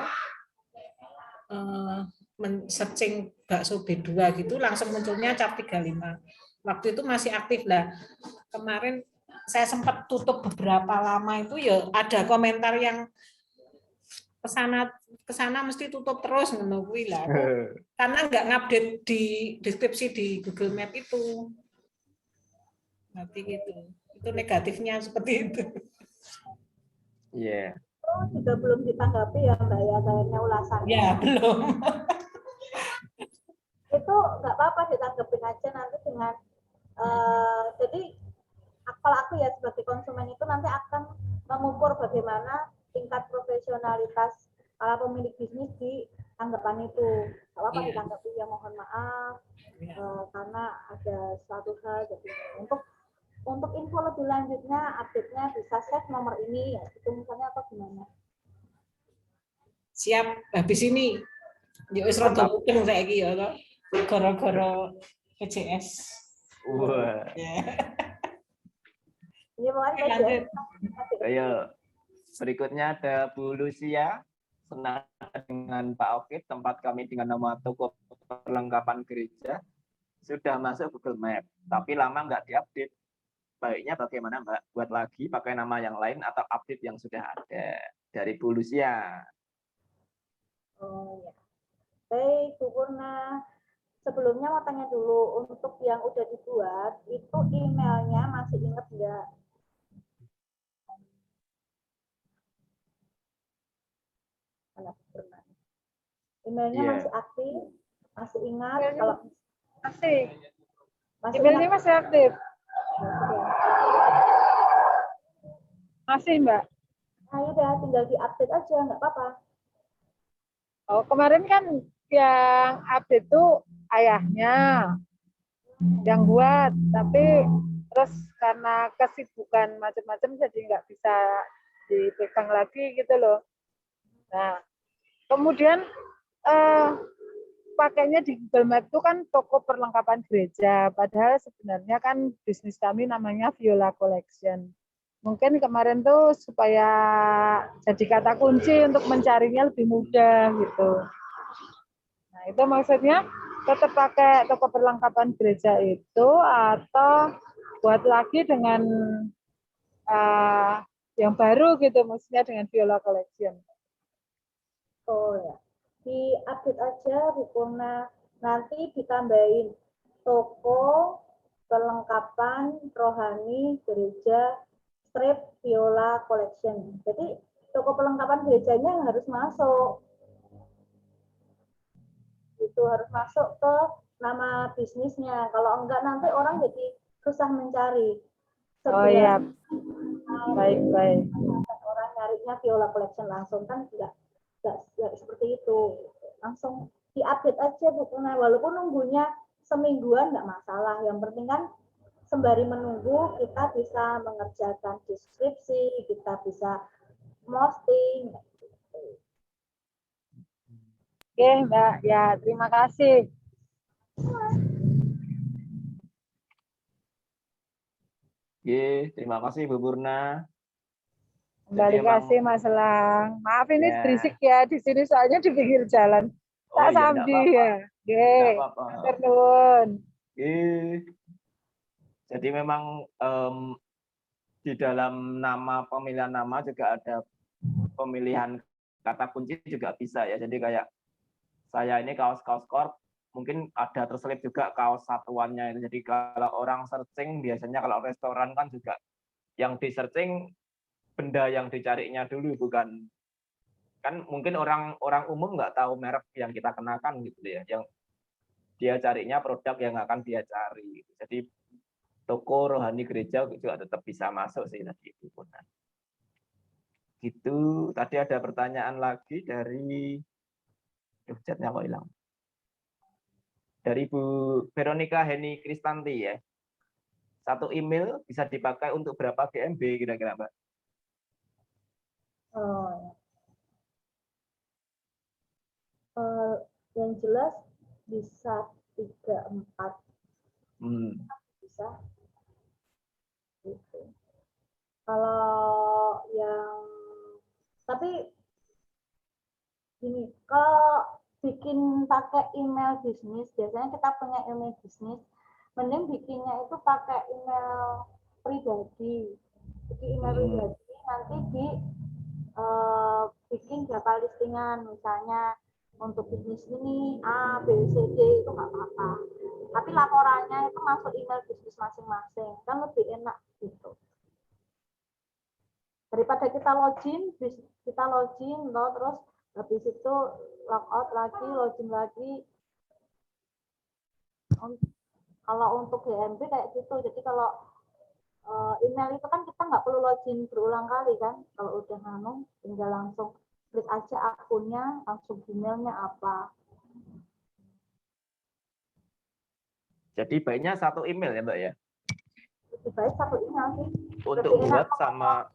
searching bakso B2 gitu langsung munculnya Cap 35. Waktu itu masih aktif lah. Kemarin saya sempat tutup beberapa lama itu ya ada komentar yang kesana mesti tutup terus menunggu lah. Karena nggak ngupdate di deskripsi di Google Map itu. Nanti gitu. Itu negatifnya seperti itu. Iya. Oh, juga belum ditanggapi ya Mbak ya, kayaknya ulasannya. Ya, belum. Itu nggak apa-apa, ditanggapin aja nanti dengan jadi kalau aku ya sebagai konsumen itu nanti akan mengukur bagaimana tingkat profesionalitas para pemilik bisnis di tanggapan itu. Kalau apa ditanggapi ya mohon maaf karena ada suatu hal. Jadi untuk info lebih lanjutnya, update-nya bisa save nomor ini ya, itu misalnya apa gimana? Siap, habis ini yuk wis rada mungkin saiki ya to. Gara-gara PJS. Wah. Ini Lanjut. Ayo, berikutnya ada Bu Lucia, senada dengan Pak Okit, tempat kami dengan nama toko perlengkapan gereja, sudah masuk Google Map, tapi lama nggak diupdate. Baiknya bagaimana Mbak? Buat lagi pakai nama yang lain atau update yang sudah ada? Dari Bu Lucia. Oh ya. Baik, Bu Purna. Sebelumnya mau tanya dulu, untuk yang udah dibuat, itu emailnya masih inget nggak? Emailnya masih aktif, masih ingat kalau Masih. ingat. Emailnya masih aktif. Masih, Mbak. Nah, udah tinggal di-update aja, nggak apa-apa. Oh, kemarin kan yang update tuh ayahnya yang buat, tapi terus karena kesibukan macam-macam jadi nggak bisa dipegang lagi gitu loh. Nah, kemudian pakainya di Google Map itu kan toko perlengkapan gereja, padahal sebenarnya kan bisnis kami namanya Viola Collection. Mungkin kemarin tuh supaya jadi kata kunci untuk mencarinya lebih mudah gitu. Nah, itu maksudnya tetap pakai toko perlengkapan gereja itu atau buat lagi dengan yang baru gitu, maksudnya dengan Viola Collection. Oh ya, di-update aja Bu Purna, nanti ditambahin toko perlengkapan rohani gereja strip Viola Collection. Jadi toko perlengkapan gerejanya harus masuk. Itu harus masuk ke nama bisnisnya. Kalau enggak nanti orang jadi susah mencari. Oh iya, baik. Orang nyarinya Viola Collection langsung kan enggak seperti itu. Langsung diupdate aja Bu Purna. Walaupun nunggunya semingguan enggak masalah. Yang penting kan sembari menunggu kita bisa mengerjakan deskripsi, kita bisa posting. Oke, Mbak. Ya, terima kasih. Terima kasih Bu Purna. Kembali Jadi memang- kasih Mas Elang. Maaf ini Ya. berisik ya di sini soalnya di pinggir jalan. Oh Tak iya, enggak samdi apa-apa. ya. Oke. Enggak apa-apa. Matur nuwun. Jadi memang di dalam nama pemilihan nama juga ada pemilihan kata kunci juga bisa ya. Jadi kayak saya ini kaos-kaos corp, mungkin ada terselip juga kaos satuannya itu. Jadi kalau orang searching biasanya kalau restoran kan juga yang di searching benda yang dicarinya dulu, bukan kan mungkin orang umum nggak tahu merek yang kita kenakan gitu ya. Yang dia carinya produk yang akan dia cari. Jadi toko rohani gereja juga tetap bisa masuk sih tadi itu. Gitu. Tadi ada pertanyaan lagi dari chatnya kok hilang. Dari Bu Veronica Heni Kristanti ya. Satu email bisa dipakai untuk berapa GMB kira-kira Mbak? Yang jelas bisa 3-4 bisa. Gitu. Kalau yang tapi gini, kalau bikin pakai email bisnis, biasanya kita punya email bisnis, mending bikinnya itu pakai email pribadi. Jadi email pribadi nanti di bikin berapa listingan, misalnya untuk bisnis ini A, B, C, D itu nggak apa-apa. Tapi laporannya itu masuk email bisnis masing-masing, kan lebih enak gitu. Daripada kita login terus habis itu logout lagi, login lagi. Kalau untuk GMB kayak gitu, jadi kalau email itu kan kita nggak perlu login berulang kali kan, kalau udah tinggal langsung klik aja akunnya, langsung emailnya apa. Jadi baiknya satu email ya Mbak ya? Lebih baik satu email sih. Untuk buat sama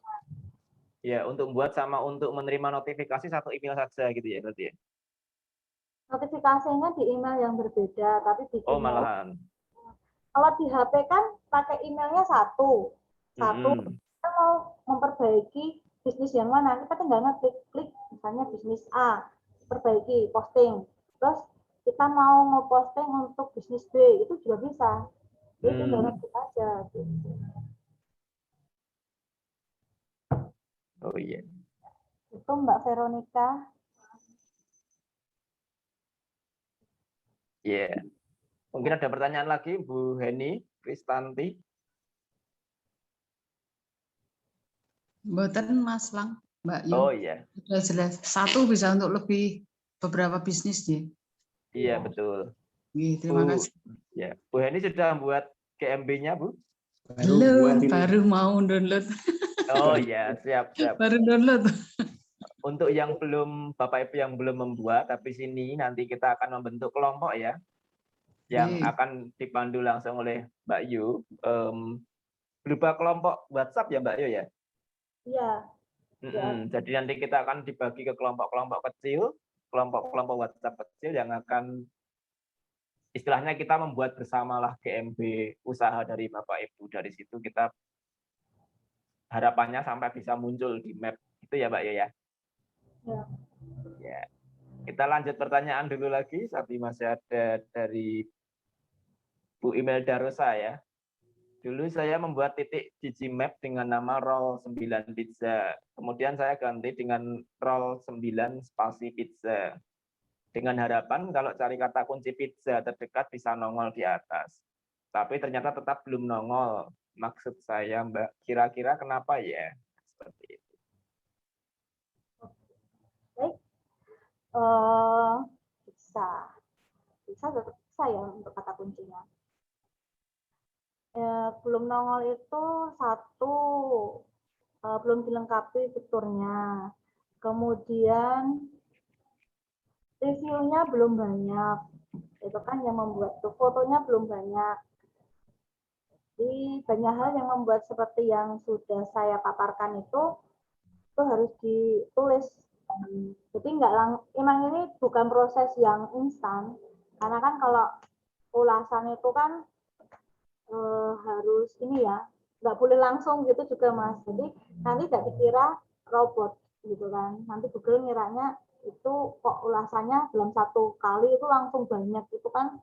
ya, untuk buat sama untuk menerima notifikasi satu email saja gitu ya berarti ya? Notifikasinya di email yang berbeda, tapi bikinnya malahan. kalau di HP kan pakai emailnya satu. Kita mau memperbaiki bisnis yang mana, kita tinggal klik misalnya bisnis A, perbaiki, posting. Terus kita mau ngeposting untuk bisnis B, itu juga bisa. Jadi tinggal ngeklik aja. Gitu. Oh iya. Itu Mbak Veronica. Iya. Mungkin ada pertanyaan lagi Bu Heni Kristanti. Mboten Mas Lang, Mbak Yu. Oh iya. Sudah jelas. Satu bisa untuk lebih beberapa bisnis ya. Iya betul. Terima kasih. Ya, Bu Heni sudah membuat GMB-nya Bu? Belum, baru mau download. Oh iya, siap. Baru download. Untuk yang belum, Bapak Ibu yang belum membuat, tapi sini nanti kita akan membentuk kelompok ya, yang akan dipandu langsung oleh Mbak Yu. Berupa kelompok WhatsApp ya Mbak Yu ya? Iya. Jadi nanti kita akan dibagi ke kelompok-kelompok kecil, kelompok-kelompok WhatsApp kecil yang akan istilahnya kita membuat bersamalah GMB usaha dari Bapak Ibu. Dari situ kita harapannya sampai bisa muncul di map itu ya Mbak Yu ya? Ya. Kita lanjut pertanyaan dulu lagi, saat ini masih ada dari Bu Imelda Rosa ya. Dulu saya membuat titik Digimap dengan nama roll 9 pizza. Kemudian saya ganti dengan roll 9 spasi pizza. Dengan harapan kalau cari kata kunci pizza terdekat bisa nongol di atas. Tapi ternyata tetap belum nongol. Maksud saya Mbak, kira-kira kenapa ya? Seperti itu. Baik. Bisa tetap bisa ya untuk kata kuncinya. Belum nongol itu satu, belum dilengkapi fiturnya. Kemudian reviewnya belum banyak. Itu kan yang membuat tuh, fotonya belum banyak. Jadi banyak hal yang membuat seperti yang sudah saya paparkan itu harus ditulis. Jadi emang ini bukan proses yang instan. Karena kan kalau ulasan itu kan harus ini ya, nggak boleh langsung gitu juga Mas. Jadi nanti nggak dikira robot gitu kan. Nanti Google ngiranya itu kok ulasannya dalam satu kali itu langsung banyak, itu kan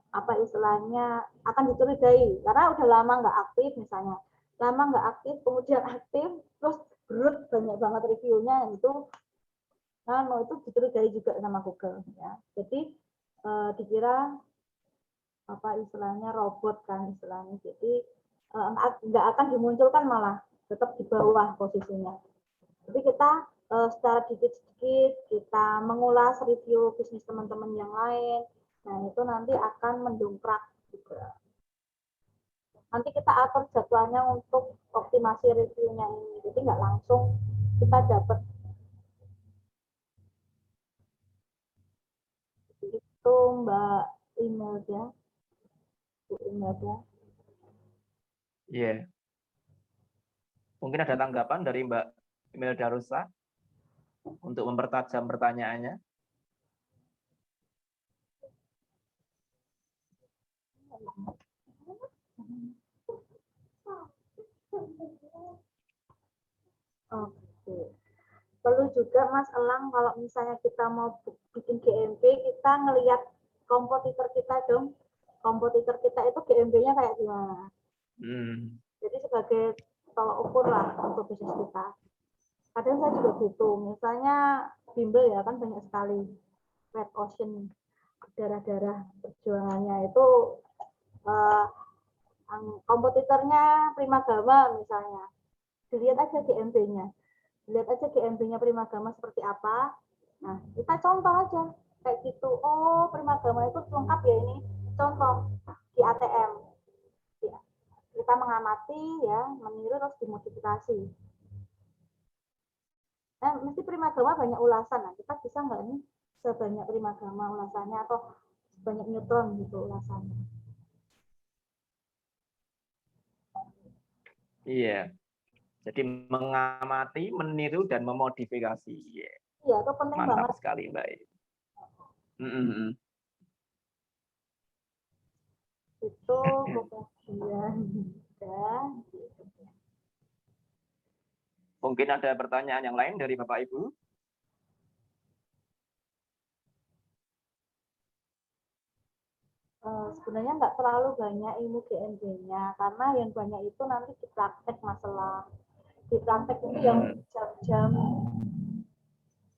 apa istilahnya akan dicurigai karena udah lama nggak aktif misalnya, lama nggak aktif kemudian aktif terus banyak banget reviewnya itu, nah itu dicurigai juga sama Google ya. Jadi dikira apa istilahnya robot kan istilahnya, jadi nggak akan dimunculkan, malah tetap di bawah posisinya. Jadi kita secara sedikit-sedikit kita mengulas review bisnis teman-teman yang lain. Nah, itu nanti akan mendongkrak juga. Nanti kita atur jadwalnya untuk optimasi reviewnya ini. Jadi nggak langsung kita dapat. Itu Mbak Imelda. Bu Imelda. Iya. Mungkin ada tanggapan dari Mbak Imelda Rosa untuk mempertajam pertanyaannya. Oke. Perlu juga Mas Elang kalau misalnya kita mau bikin GMP, kita ngelihat kompetitor kita dong. Kompetitor kita itu GMP-nya kayak gimana. Jadi sebagai tolak ukur lah untuk bisnis kita. Kadang saya juga gitu. Misalnya bimbel ya kan banyak sekali red ocean, darah-darah perjuangannya itu kompetitornya Primagama misalnya. Dilihat aja GMP-nya. Lihat aja GMP-nya Primagama seperti apa. Nah, kita contoh aja kayak gitu. Oh, Primagama itu lengkap ya ini. Contoh di ATM. Ya. Kita mengamati ya, meniru terus dimodifikasi. Nah, mesti Primagama banyak ulasan. Nah, kita bisa nggak nih sebanyak Primagama ulasannya atau sebanyak neutron gitu ulasannya. Iya. Jadi mengamati, meniru dan memodifikasi. Iya, itu penting mantap banget sekali Mbak. Itu kemudian ya. Mungkin ada pertanyaan yang lain dari Bapak Ibu? Sebenarnya nggak terlalu banyak ilmu GMB-nya karena yang banyak itu nanti di praktek masalah. Di praktek itu yang jam-jam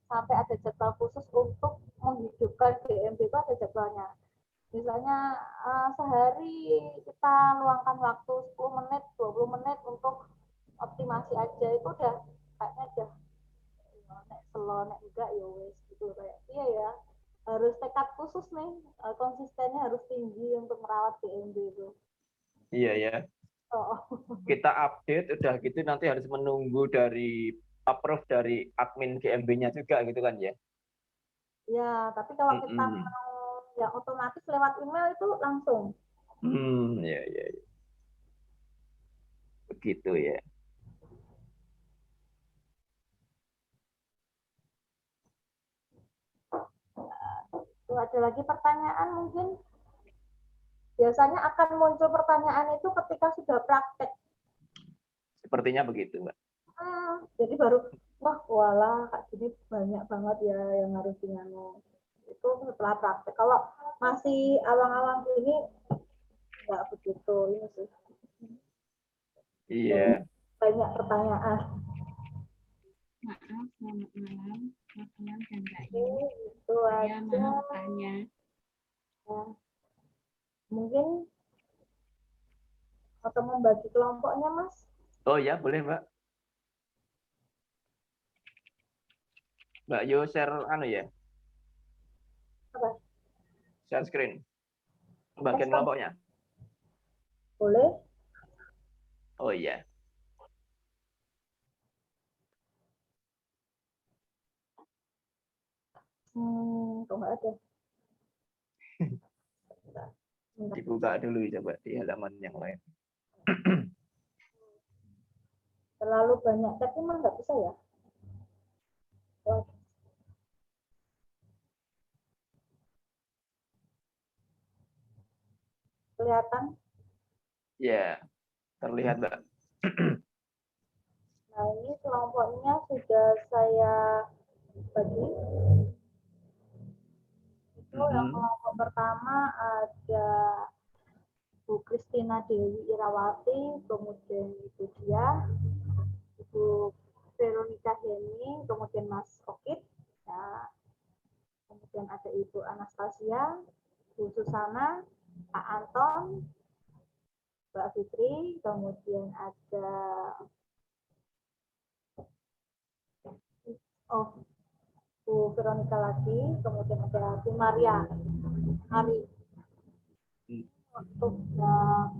sampai ada jadwal khusus untuk menghidupkan GMB itu ada jadwalnya. Misalnya sehari kita luangkan waktu 10 menit, 20 menit untuk optimasi aja itu udah kayaknya udah nek slow nek enggak ya wes gitu kayak iya ya, harus tekad khusus nih, konsistennya harus tinggi untuk merawat GMB itu. Iya ya. Kita update udah gitu nanti harus menunggu dari approve dari admin GMB-nya juga gitu kan ya. Ya, tapi kalau kita mau yang otomatis lewat email itu langsung. Ya. Begitu ya. Itu ada lagi pertanyaan mungkin. Biasanya akan muncul pertanyaan itu ketika sudah praktek. Sepertinya begitu, Mbak. Jadi baru, wah walah, jadi banyak banget ya yang harus dinyano. Itu setelah praktek. Kalau masih awang-awang gini, nggak begitu ini sih. Iya. Banyak pertanyaan. Maaf, selamat malam. Maaf dan Mbak Itu saya aja. mau tanya. Ya. Mungkin atau membagi kelompoknya, Mas? Oh ya, boleh, Mbak. Mbak Yo share anu ya? Apa? Share screen. Bagian kelompoknya. Boleh. Oh iya. Kok nggak ada? Dibuka dulu coba di halaman yang lain. Terlalu banyak, tapi emang nggak bisa ya? Oh. Kelihatan? Ya. terlihat, Mbak. Nah, ini kelompoknya sudah saya bagi. Itu yang kelompok pertama ada Bu Kristina Dewi Irawati, kemudian Ibu Dia, Ibu Veronica Heni, kemudian Mas Okit, ya. Kemudian ada Ibu Anastasia, Bu Susana, Pak Anton, Mbak Fitri, kemudian ada Bu Veronica lagi, kemudian ada Bu Maria Hari. Untuk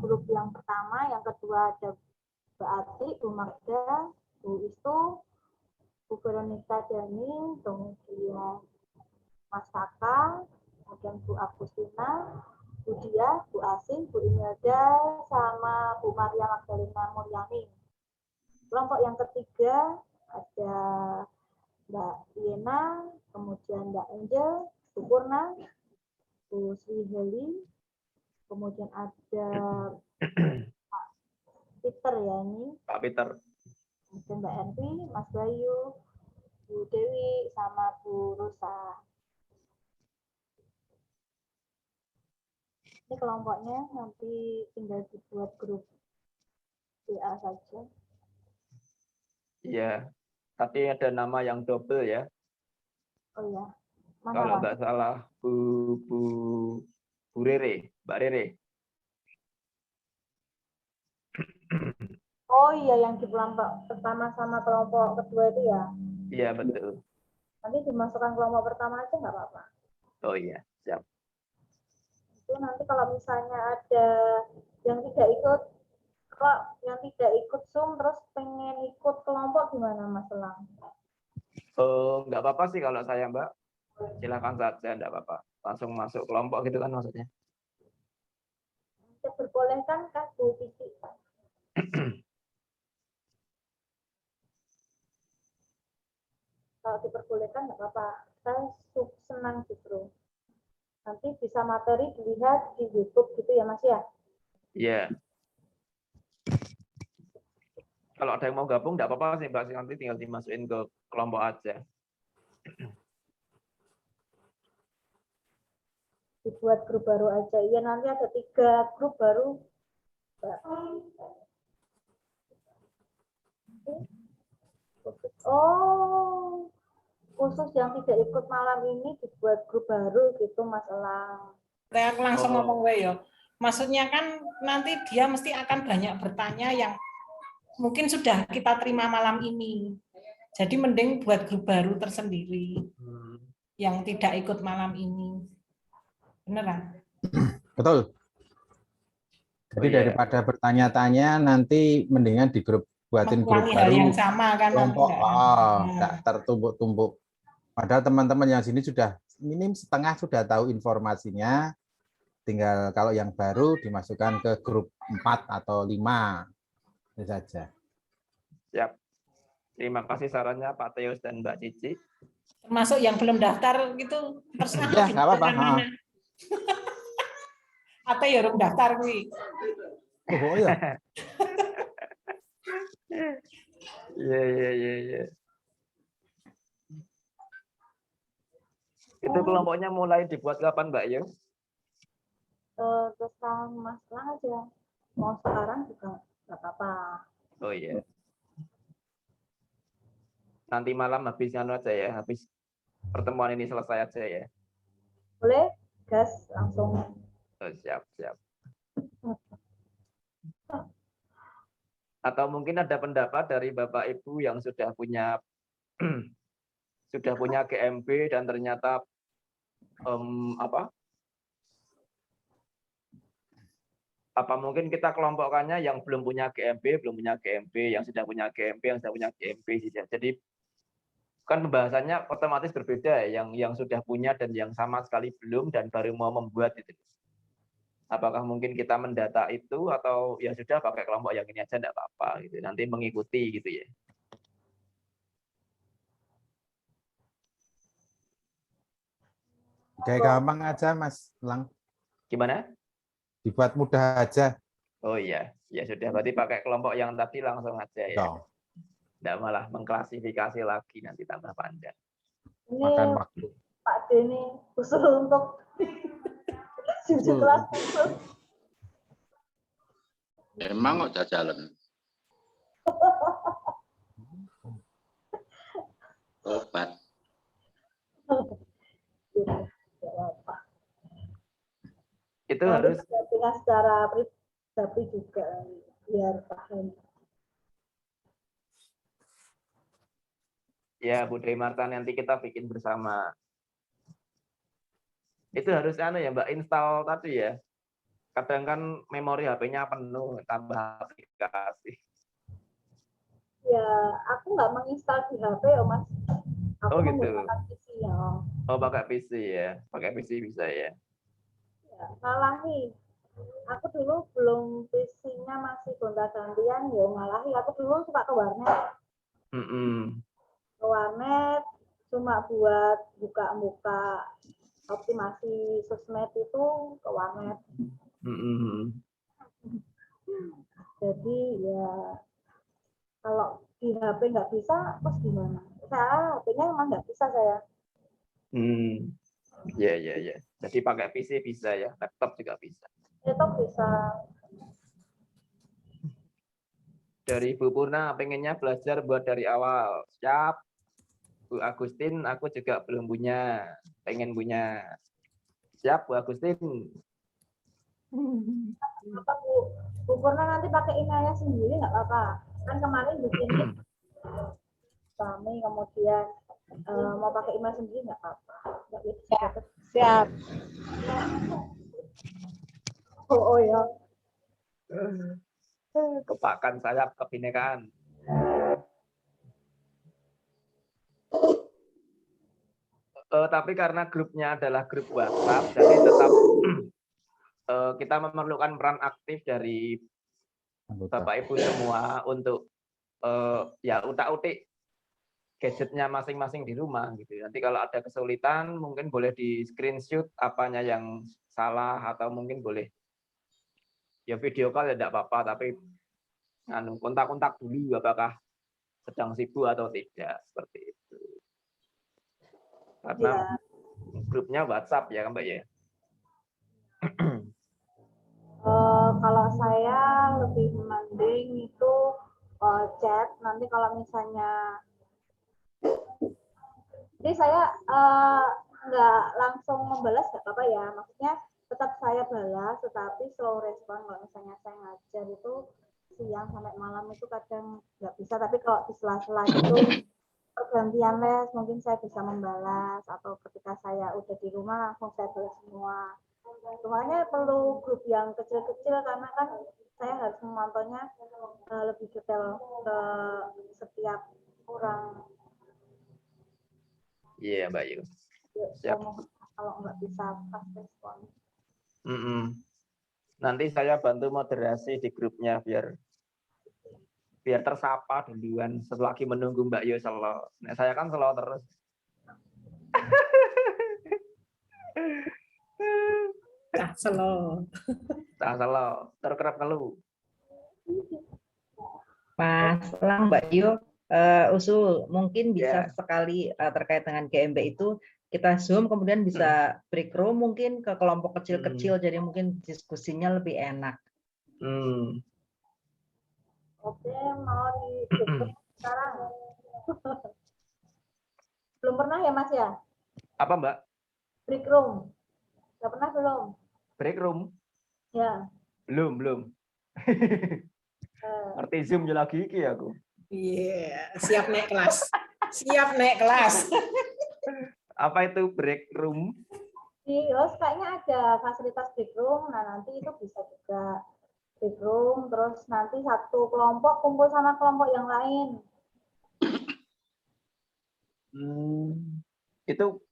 grup yang pertama, yang kedua ada Mbak Ati, Bu Magda, Bu Istu, Bu Veronica Dani, kemudian Mas Saka, kemudian Bu Agustina, Bu Dia, Bu Asih, Bu Imelda, sama Bu Maria Magdalena Mulyani. Kelompok yang ketiga ada Mbak Yena, kemudian Mbak Angel, Bu Purna, Bu Sri Heli, kemudian ada Pak Peter ya ini. Pak Peter. Kemudian Mbak Envi, Mas Bayu, Bu Dewi, sama Bu Rosa. Ini kelompoknya nanti tinggal dibuat grup WA saja. Iya, tapi ada nama yang double ya. Oh ya, mana Kalau Mas? nggak salah Bu Rere, Mbak Rere. Oh iya, yang di kelompok pertama sama kelompok kedua itu ya? Iya, betul. Nanti dimasukkan kelompok pertama aja nggak apa-apa. Oh iya, siap. Itu nanti kalau misalnya ada yang tidak ikut, kalau yang tidak ikut Zoom terus pengen ikut kelompok gimana Mas Elang? Nggak apa-apa sih kalau saya, Mbak. Silakan saja, nggak apa-apa. Langsung masuk kelompok gitu kan maksudnya. Diperbolehkan kah Bu Titi? Kalau diperbolehkan nggak apa-apa. Saya senang justru. Nanti bisa materi dilihat di YouTube gitu ya Mas ya? Iya. Kalau ada yang mau gabung, nggak apa-apa sih, Mbak. Nanti tinggal dimasukin ke kelompok aja. Dibuat grup baru aja. Iya, nanti ada 3 grup baru. Oh, khusus yang tidak ikut malam ini dibuat grup baru gitu Mas Elang. Saya langsung ngomong gue ya. Maksudnya kan nanti dia mesti akan banyak bertanya yang mungkin sudah kita terima malam ini. Jadi mending buat grup baru tersendiri yang tidak ikut malam ini. Beneran? Betul. Jadi daripada bertanya-tanya nanti mendingan di grup buatin grup Mengulangi hal baru. yang sama kan Kelompok nanti enggak tertumbuk-tumbuk. Padahal teman-teman yang sini sudah minim setengah sudah tahu informasinya. Tinggal kalau yang baru dimasukkan ke grup 4 atau 5. Itu saja. Siap. Terima kasih sarannya Pak Teus dan Mbak Cici. Termasuk yang belum daftar gitu terserah. Ya, nggak apa-apa. Atau ya belum daftar gue. Oh ya. Iya. Itu kelompoknya mulai dibuat kapan, Mbak Yu? Terserah Mas Elang aja. Mau sekarang juga nggak apa-apa. Oh iya. Nanti malam habis aja ya, habis pertemuan ini selesai aja ya. Boleh? Gas langsung. Oh, siap. Atau mungkin ada pendapat dari Bapak Ibu yang sudah punya GMP dan ternyata apa mungkin kita kelompokkannya yang belum punya GMP, yang sudah punya GMP, yang sudah punya GMP saja. Jadi kan pembahasannya otomatis berbeda, yang sudah punya dan yang sama sekali belum dan baru mau membuat itu. Apakah mungkin kita mendata itu atau ya sudah pakai kelompok yang ini aja enggak apa-apa gitu. Nanti mengikuti gitu ya. Kayak gampang aja Mas Lang. Gimana? Dibuat mudah aja. Oh iya, Ya sudah, berarti pakai kelompok yang tadi langsung aja ya. Ya, Tidak malah mengklasifikasi lagi, nanti tambah panjang. makan Ini waktu. Pak Denny usul untuk 7 kelas khusus. Emang kok jajalan. Obat. Itu Nanti harus pendampingan secara pribadi juga biar paham. ya Bu Dri Marta, nanti kita bikin bersama. Itu harus ya Mbak, install tadi ya. Kadang kan memori HP-nya penuh, tambah aplikasi. Ya, aku nggak menginstal di HP ya Mas. Aku Oh gitu. menggunakan PC ya. Oh pakai PC ya, pakai PC bisa ya. Ya, ngalahi. Aku dulu belum PC-nya masih gonta-gantian ya ngalahi. Aku dulu suka ke warnet. Ke warnet cuma buat buka-buka optimasi sosmed itu ke warnet. Jadi ya kalau di HP nggak bisa, terus gimana? Saya HP-nya emang nggak bisa saya. Ya. Jadi pakai PC bisa ya, laptop juga bisa. Laptop bisa. Dari Bu Purna pengennya belajar buat dari awal. Siap. Bu Agustin, aku juga belum punya, pengen punya. Siap Bu Agustin. Apa Bu Purna nanti pakai emailnya sendiri nggak apa-apa. Kan kemarin bikin kami kemudian mau pakai email sendiri nggak apa-apa. Siap. Oh ya. Kepakan sayap kebinekaan. Tapi karena grupnya adalah grup WhatsApp, jadi tetap kita memerlukan peran aktif dari Bapak Ibu semua untuk ya utak-utik gadgetnya masing-masing di rumah gitu. Nanti kalau ada kesulitan mungkin boleh di screenshot apanya yang salah, atau mungkin boleh ya video call ya tidak apa-apa, tapi kontak-kontak dulu apakah sedang sibuk atau tidak, seperti itu. Karena grupnya WhatsApp ya Mbak ya. Kalau saya lebih mending itu chat. Nanti kalau misalnya, jadi saya nggak langsung membalas nggak apa-apa ya. Maksudnya tetap saya balas, tetapi slow respon. Kalau misalnya saya ngajar itu siang sampai malam itu kadang nggak bisa. Tapi kalau di sela-sela itu pergantian les, mungkin saya bisa membalas, atau ketika saya udah di rumah langsung saya balas semua. Semuanya perlu grup yang kecil-kecil karena kan saya harus memantaunya lebih detail ke setiap orang. Iya Mbak Yu. Siap. Kalau nggak bisa pas respon. Nanti saya bantu moderasi di grupnya biar tersapa duluan selagi menunggu Mbak Yu selo. Nah, saya kan selo terus. Selo. Terkerap ngeluh. Mas Lang, Mbak Yu, usul mungkin bisa sekali terkait dengan GMB itu kita zoom, kemudian bisa break room mungkin ke kelompok kecil-kecil, jadi mungkin diskusinya lebih enak. Oke, mau di sekarang. Belum pernah ya Mas ya? Apa Mbak? Break room. Nggak pernah belum? Break room? Ya. Belum. Ngerti Zoom lagi iki aku. Iya, siap naik kelas. Siap naik kelas. Apa itu break room? Di host kayaknya ada fasilitas break room. Nah, nanti itu bisa juga break room, terus nanti satu kelompok kumpul sama kelompok yang lain. Itu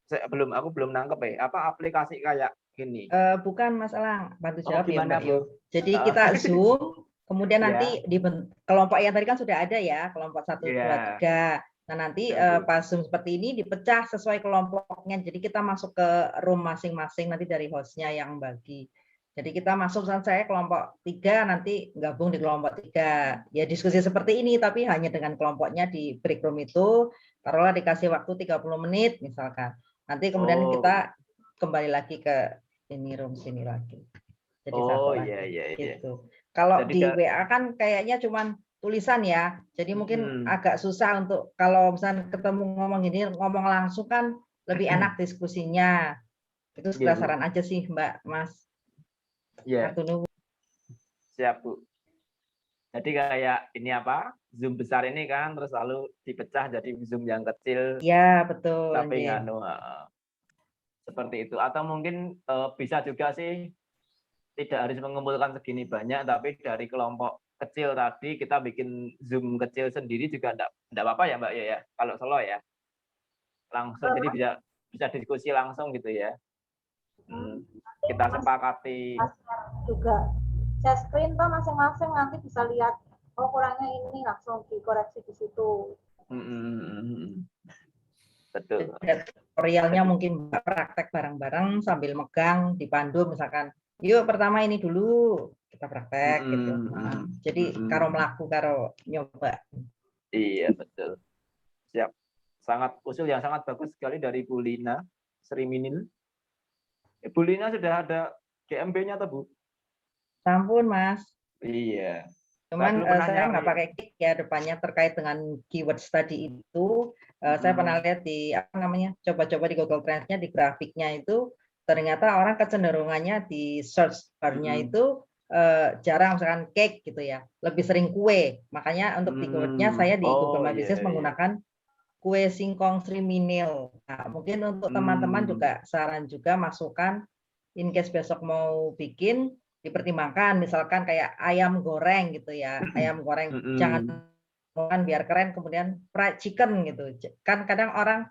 aku belum nangkep ya. Apa aplikasi kayak gini? Bukan Mas Elang, bantu jawab ya gimana, Mbak Yu. Bu? Jadi kita zoom, kemudian nanti di kelompok yang tadi kan sudah ada ya, kelompok 1, 2, 3. Nah nanti pas zoom seperti ini dipecah sesuai kelompoknya. Jadi kita masuk ke room masing-masing nanti dari hostnya yang bagi. Jadi kita masuk, saya kelompok 3, nanti gabung di kelompok 3. Ya diskusi seperti ini, tapi hanya dengan kelompoknya di break room itu, taruhlah dikasih waktu 30 menit misalkan. Nanti kemudian kita kembali lagi ke ini room sini lagi. Jadi satu lagi. Gitu. Kalau di WA kan kayaknya cuman tulisan ya. Jadi mungkin agak susah untuk kalau misalnya ketemu ngomong gini, ngomong langsung kan lebih enak diskusinya. Itu sekedar saran aja sih Mbak, Mas. Iya. Siap, Bu. Jadi kayak ini apa? Zoom besar ini kan terus lalu dipecah jadi Zoom yang kecil. Iya, betul. Tapi seperti itu. Atau mungkin bisa juga sih tidak harus mengumpulkan segini banyak, tapi dari kelompok kecil tadi kita bikin Zoom kecil sendiri juga enggak apa-apa ya Mbak ya. Kalau solo ya. Langsung jadi bisa diskusi langsung gitu ya. Kita sepakati juga share screen tuh masing-masing nanti bisa lihat kurangnya ini langsung dikoreksi di situ. Betul. Tutorialnya mungkin praktek bareng-bareng sambil megang dipandu misalkan, yuk pertama ini dulu kita praktek gitu. Jadi karo melaku karo nyoba. Iya betul. Siap. Sangat usul yang sangat bagus sekali dari Bu Lina Sriminil. Bu Lina sudah ada GMB-nya atau Bu? Sampun Mas. Iya. Cuman saya nggak pakai kick ya depannya terkait dengan keywords tadi itu. Saya pernah lihat di apa namanya, coba-coba di Google Trends-nya di grafiknya itu ternyata orang kecenderungannya di search bar-nya itu jarang misalkan cake gitu ya, lebih sering kue. Makanya untuk di keyword-nya saya di Google My Business menggunakan kue singkong Sri Minil. Nah, mungkin untuk teman-teman juga saran juga masukan in case besok mau bikin dipertimbangkan misalkan kayak ayam goreng gitu ya. Ayam goreng jangan biar keren kemudian fried chicken gitu. Kan kadang orang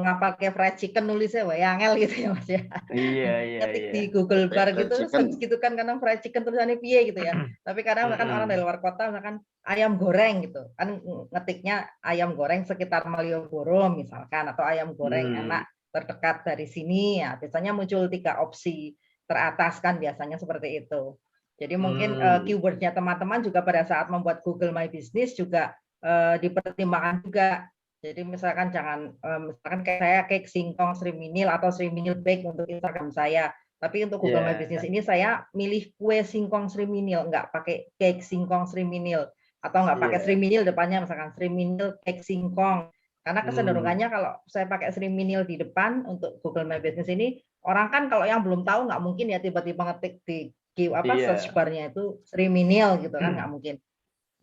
ngapal kayak fried chicken nulisnya wayangel gitu ya Mas ya. Iya. Ketik di Google Bar gitu search gitu kan kadang fried chicken tulisannya piye gitu ya. Tapi kadang misalkan orang dari luar kota misalkan ayam goreng gitu. Kan ngetiknya ayam goreng sekitar Malioboro misalkan atau ayam goreng enak terdekat dari sini ya. Biasanya muncul 3 opsi teratas kan biasanya seperti itu. Jadi mungkin keywordnya teman-teman juga pada saat membuat Google My Business juga dipertimbangkan juga. Jadi misalkan jangan misalkan kayak saya cake singkong Sri Minil atau Sri Minil Bake untuk Instagram saya. Tapi untuk Google My Business ini saya milih kue singkong Sri Minil, nggak pakai cake singkong Sri Minil atau nggak pakai Sri Minil depannya misalkan Sri Minil cake singkong. Karena kecenderungannya kalau saya pakai Sri Minil di depan untuk Google My Business ini, orang kan kalau yang belum tahu nggak mungkin ya tiba-tiba ngetik di search bar-nya itu Sri Minil gitu kan, nggak mungkin.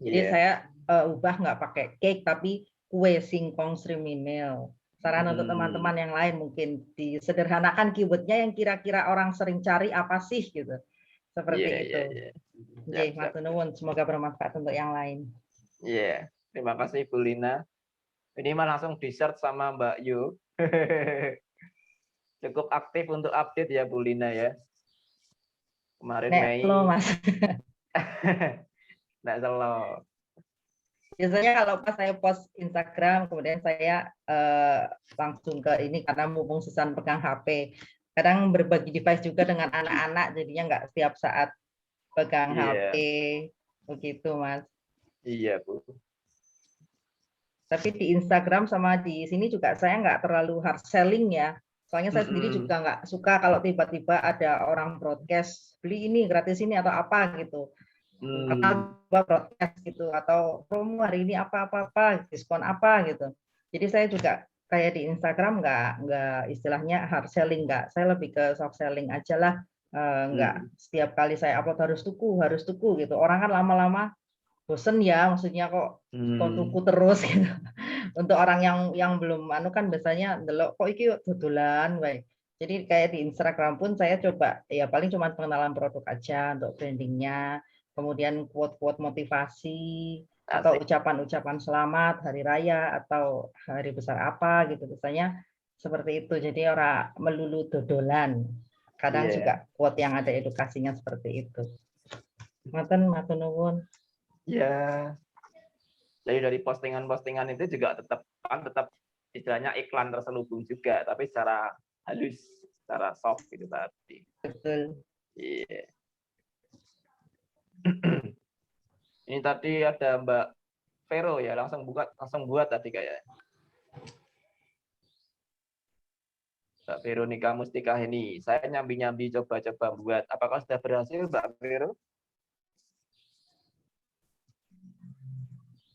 Jadi saya ubah nggak pakai cake tapi kue singkong Sri Minil. Saran untuk teman-teman yang lain mungkin disederhanakan keywordnya yang kira-kira orang sering cari apa sih gitu. Seperti itu. Oke, matur nuwun, semoga bermanfaat untuk yang lain. Iya, terima kasih Bu Lina. Ini mah langsung di-search sama Mbak Yu. Cukup aktif untuk update ya Bu Lina ya. Kemarin Mei. Mas. Nggak selo. Biasanya kalau pas saya post Instagram, kemudian saya langsung ke ini karena mumpung Susan pegang HP. Kadang berbagi device juga dengan anak-anak, jadinya nggak setiap saat pegang HP. Begitu, Mas. Iya, Bu. Tapi di Instagram sama di sini juga saya nggak terlalu hard selling ya. Soalnya saya sendiri juga nggak suka kalau tiba-tiba ada orang broadcast, beli ini gratis ini atau apa gitu. Karena broadcast gitu atau promo hari ini apa diskon apa gitu. Jadi saya juga kayak di Instagram nggak istilahnya hard selling, nggak, saya lebih ke soft selling aja lah. Nggak setiap kali saya upload harus tuku gitu. Orang kan lama-lama bosen ya, maksudnya kok tuku terus gitu. Untuk orang yang belum kan biasanya ndelok kok iki dodolan baik. Jadi kayak di Instagram pun saya coba ya paling cuma pengenalan produk aja untuk brandingnya. Kemudian quote-quote motivasi atau ucapan-ucapan selamat hari raya atau hari besar apa gitu, biasanya seperti itu. Jadi orang melulu dodolan, kadang juga quote yang ada edukasinya seperti itu. Matur nuwun. Ya, jadi dari postingan-postingan itu juga tetap istilahnya iklan terselubung juga, tapi secara halus, secara soft gitu tadi. Betul. Iya. Ini tadi ada Mbak Vero ya, langsung buat tadi kayak. Mbak Veronica Mustika ini, saya nyambi-nyambi coba-coba buat. Apakah sudah berhasil, Mbak Vero?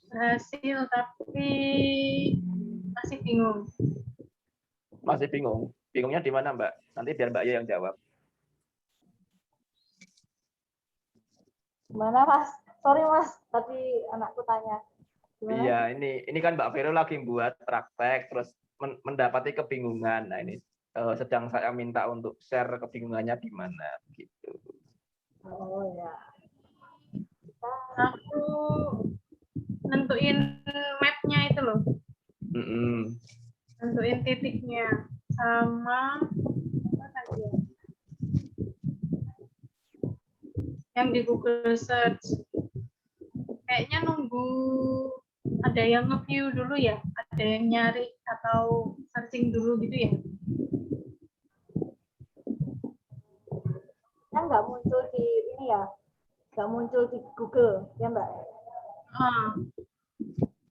Berhasil, tapi masih bingung. Masih bingung. Bingungnya di mana, Mbak? Nanti biar Mbak Yo yang jawab. Gimana Mas? Sorry Mas, tadi anakku tanya. Gimana? Iya, ini kan Mbak Vero lagi buat praktek, terus mendapati kebingungan. Nah, ini sedang saya minta untuk share kebingungannya di mana, gitu. Oh ya. Aku nentuin map-nya itu loh. Nentuin titiknya sama apa tadi ya? Yang di Google Search. Kayaknya nunggu ada yang nge-view dulu ya, ada yang nyari atau searching dulu gitu ya. Kan nggak muncul di ini ya, nggak muncul di Google ya Mbak.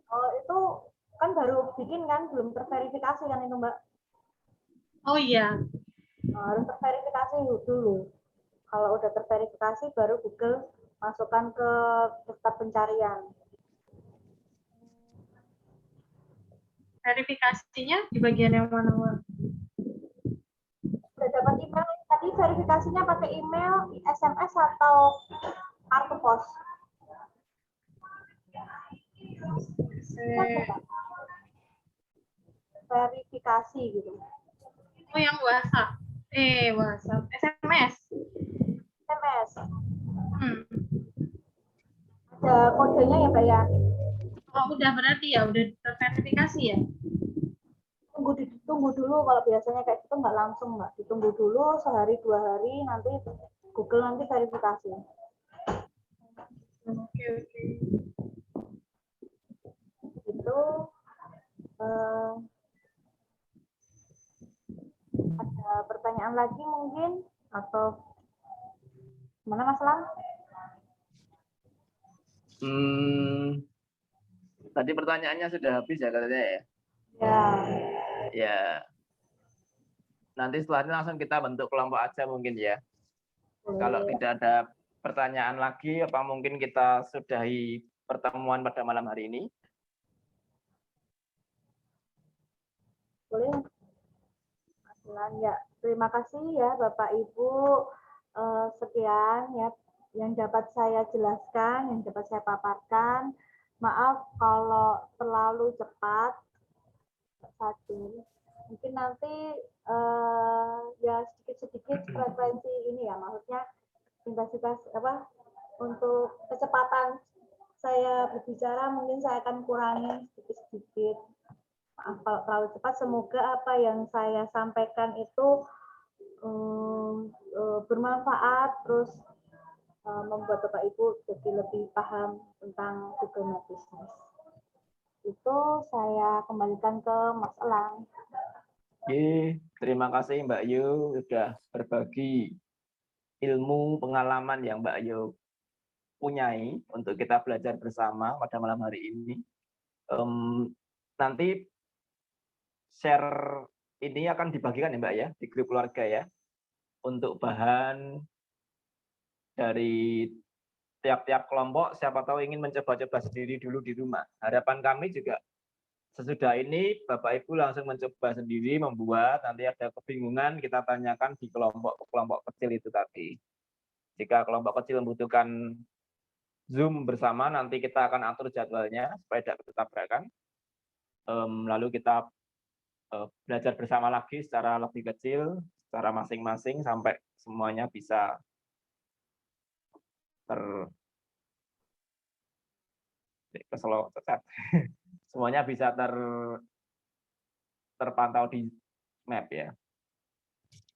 Oh itu kan baru bikin kan, belum terverifikasi kan itu Mbak. Oh iya. Harus terverifikasi dulu. Kalau udah terverifikasi baru Google masukkan ke daftar pencarian. Verifikasinya di bagian yang mana, Mbak? Udah dapat email, tadi verifikasinya pakai email, SMS atau kartu pos? Verifikasi gitu. Oh yang WhatsApp. WhatsApp. SMS. SMS. Ada kodenya ya Mbak ya? Oh udah berarti ya, udah terverifikasi ya? Tunggu dulu, kalau biasanya kayak gitu nggak langsung Mbak. Ditunggu dulu sehari 2 hari, nanti Google nanti verifikasi. Oke. Itu ada pertanyaan lagi mungkin atau mana Mas Lang? Tadi pertanyaannya sudah habis ya katanya ya? Ya. Nanti setelahnya langsung kita bentuk kelompok aja mungkin ya. Kalau tidak ada pertanyaan lagi, apa mungkin kita sudahi pertemuan pada malam hari ini? Boleh. Ya, terima kasih ya Bapak Ibu. Sekian ya yang dapat saya jelaskan, yang dapat saya paparkan. Maaf kalau terlalu cepat. Mungkin nanti ya sedikit-sedikit frekuensi ini ya, maksudnya intensitas apa untuk kecepatan saya berbicara mungkin saya akan kurangi sedikit-sedikit. Maaf kalau terlalu cepat. Semoga apa yang saya sampaikan itu bermanfaat, terus membuat Bapak Ibu jadi lebih paham tentang Google My Business. Itu saya kembalikan ke Mas Elang. Terima kasih Mbak Yu sudah berbagi ilmu pengalaman yang Mbak Yu punyai untuk kita belajar bersama pada malam hari ini. Nanti share ini akan dibagikan ya Mbak ya di grup keluarga ya, untuk bahan dari tiap-tiap kelompok, siapa tahu ingin mencoba-coba sendiri dulu di rumah. Harapan kami juga sesudah ini Bapak Ibu langsung mencoba sendiri membuat, nanti ada kebingungan kita tanyakan di kelompok kecil itu tadi. Jika kelompok kecil membutuhkan Zoom bersama, nanti kita akan atur jadwalnya supaya tidak bertabrakan. Lalu kita belajar bersama lagi secara lebih kecil, secara masing-masing sampai semuanya bisa semuanya bisa terpantau di map ya.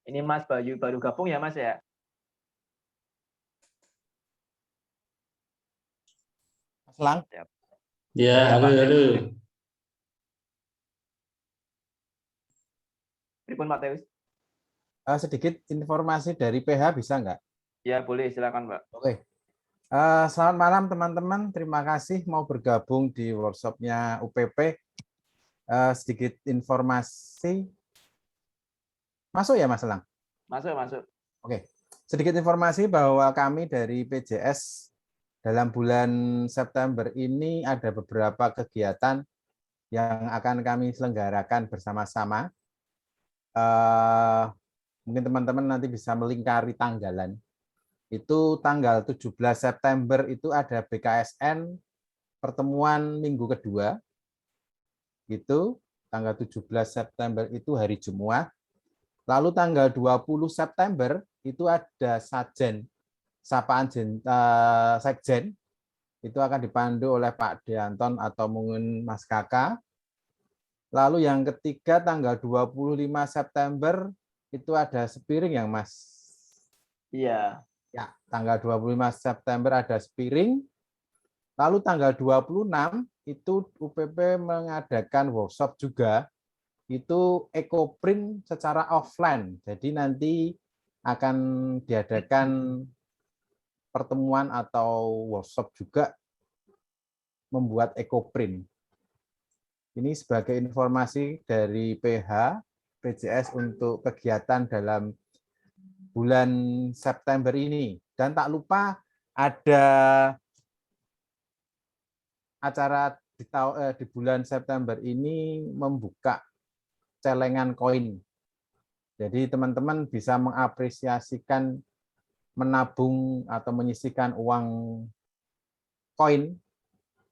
Ini Mas Bayu baru gabung ya Mas ya? Mas Lang? Ya, halo. Pripun Pak Teus? Sedikit informasi dari PH bisa nggak? Ya, boleh, silakan, Mbak. Oke. Selamat malam teman-teman. Terima kasih mau bergabung di workshopnya UPP. Sedikit informasi. Masuk ya, Mas Elang? Masuk, masuk. Oke. Sedikit informasi bahwa kami dari PJS dalam bulan September ini ada beberapa kegiatan yang akan kami selenggarakan bersama-sama. Mungkin teman-teman nanti bisa melingkari tanggalan. Itu tanggal 17 September itu ada BKSN pertemuan minggu kedua. Itu tanggal 17 September itu hari Jumat. Lalu tanggal 20 September itu ada Sajen, sapaan Sekjen. Itu akan dipandu oleh Pak Deanton atau mungkin Mas Kakak. Lalu yang ketiga tanggal 25 September itu ada spiring yang Mas. Iya. Ya, tanggal 25 September ada spiring. Lalu tanggal 26 itu UPP mengadakan workshop juga. Itu ekoprint secara offline. Jadi nanti akan diadakan pertemuan atau workshop juga membuat ekoprint. Ini sebagai informasi dari PH PJS untuk kegiatan dalam bulan September ini. Dan tak lupa ada acara di bulan September ini membuka celengan koin. Jadi teman-teman bisa mengapresiasikan menabung atau menyisihkan uang koin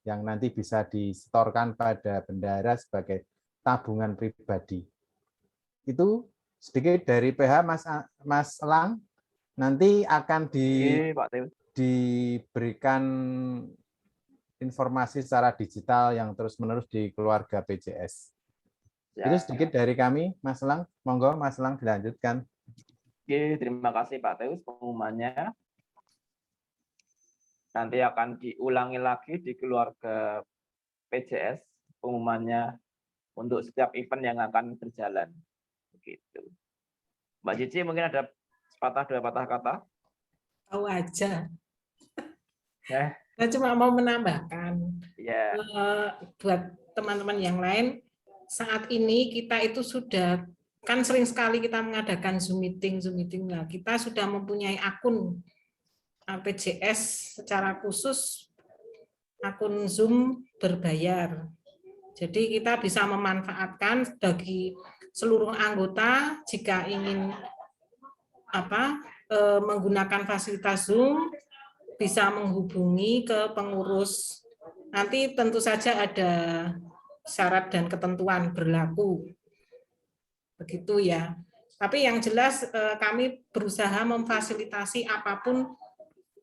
yang nanti bisa disetorkan pada bendahara sebagai tabungan pribadi. Itu sedikit dari PH Mas Elang. Nanti akan diberikan informasi secara digital yang terus-menerus di keluarga PJS. Itu sedikit dari kami, Mas Elang. Monggo, Mas Elang dilanjutkan. Oke, terima kasih Pak Teus pengumumannya. Nanti akan diulangi lagi di keluarga PJS pengumumannya untuk setiap event yang akan berjalan. Begitu. Mbak Cici mungkin ada sepatah dua patah kata? Tahu aja. Ya. Saya cuma mau menambahkan buat teman-teman yang lain, saat ini kita itu sudah, kan sering sekali kita mengadakan Zoom meeting. Nah, kita sudah mempunyai akun PJS secara khusus, akun Zoom berbayar. Jadi kita bisa memanfaatkan bagi seluruh anggota jika ingin menggunakan fasilitas Zoom, bisa menghubungi ke pengurus. Nanti tentu saja ada syarat dan ketentuan berlaku. Begitu ya. Tapi yang jelas kami berusaha memfasilitasi apapun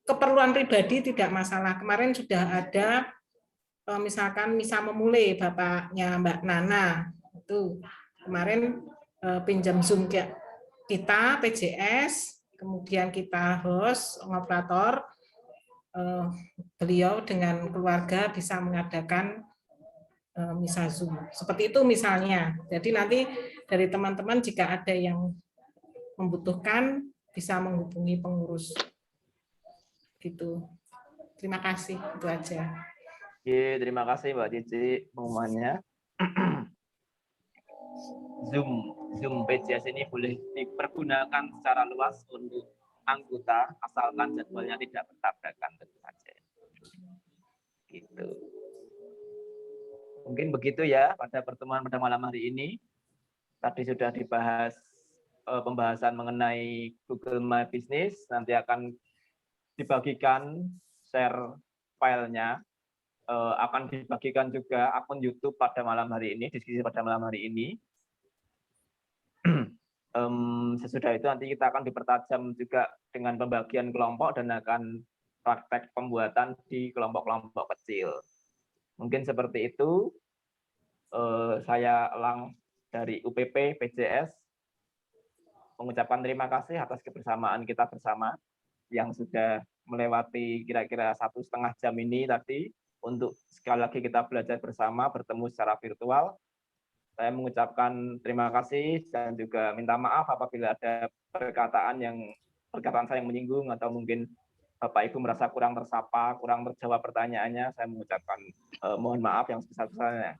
keperluan pribadi tidak masalah. Kemarin sudah ada misalkan misa memulai bapaknya Mbak Nana. Itu kemarin pinjam Zoom kita PJS, kemudian kita host operator, beliau dengan keluarga bisa mengadakan misa Zoom. Seperti itu misalnya. Jadi nanti dari teman-teman jika ada yang membutuhkan bisa menghubungi pengurus. Gitu. Terima kasih, itu aja. Oke, terima kasih Mbak Cici pengumumannya. Zoom PJS ini boleh dipergunakan secara luas untuk anggota asalkan jadwalnya tidak bertabrakan tentu saja. Gitu. Mungkin begitu ya pada pertemuan pada malam hari ini. Tadi sudah dibahas pembahasan mengenai Google My Business. Nanti akan dibagikan share filenya. Akan dibagikan juga akun YouTube pada malam hari ini, diskusi pada malam hari ini. Sesudah itu nanti kita akan dipertajam juga dengan pembagian kelompok dan akan praktek pembuatan di kelompok-kelompok kecil. Mungkin seperti itu. Saya Elang dari UPP PJS mengucapkan terima kasih atas kebersamaan kita bersama yang sudah melewati kira-kira 1,5 jam ini tadi untuk sekali lagi kita belajar bersama bertemu secara virtual. Saya mengucapkan terima kasih dan juga minta maaf apabila ada perkataan yang perkataan saya yang menyinggung atau mungkin Bapak Ibu merasa kurang tersapa, kurang terjawab pertanyaannya, saya mengucapkan mohon maaf yang sebesar-besarnya.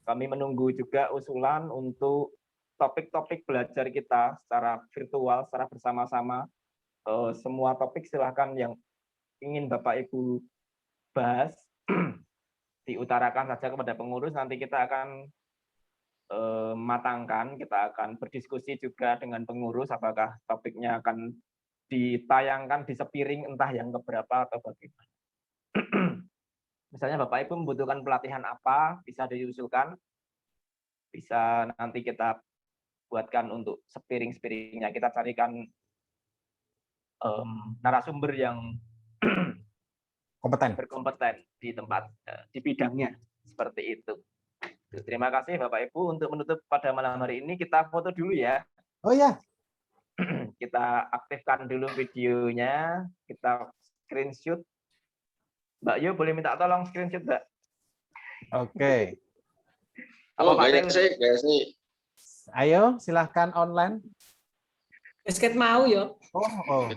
Kami menunggu juga usulan untuk topik-topik belajar kita secara virtual, secara bersama-sama. Semua topik silahkan yang ingin Bapak Ibu bahas, diutarakan saja kepada pengurus, nanti kita akan matangkan, kita akan berdiskusi juga dengan pengurus apakah topiknya akan ditayangkan di sepiring entah yang keberapa atau bagaimana. Misalnya Bapak Ibu membutuhkan pelatihan apa, bisa diusulkan, bisa nanti kita buatkan untuk sepiring-sepiringnya, kita carikan narasumber yang berkompeten di tempat, di bidangnya, seperti itu. Terima kasih Bapak Ibu. Untuk menutup pada malam hari ini kita foto dulu ya. Oh ya. Kita aktifkan dulu videonya, kita screenshot. Mbak Yu boleh minta tolong screenshot, Mbak? Oke. Kayak sih. Ayo silahkan online. Basket mau yo. Oh.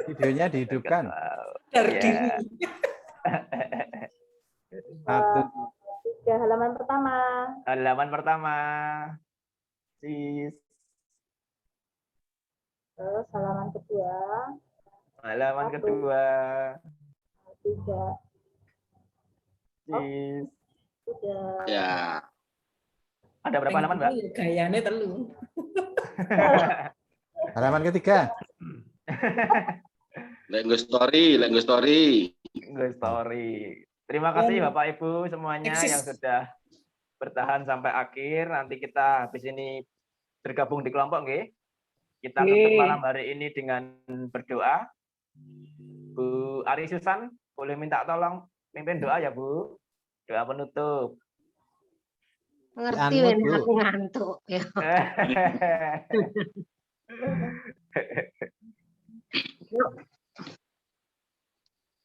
Videonya dihidupkan. Berdiri. Satu. Halaman pertama. Halaman pertama. Sis. Terus halaman kedua. Halaman kedua. Tiga. Sis. Sudah. Ya. Ada berapa halaman, Mbak? Gayane telu. Halaman ketiga. Lenggo story. Terima kasih Bapak Ibu semuanya yang sudah bertahan sampai akhir. Nanti kita habis ini bergabung di kelompok, nggih. Kita tutup malam hari ini dengan berdoa. Bu Ari Susan, boleh minta tolong pimpin doa ya, Bu. Doa penutup. Ngerti men, aku ngantuk ya. Yuk.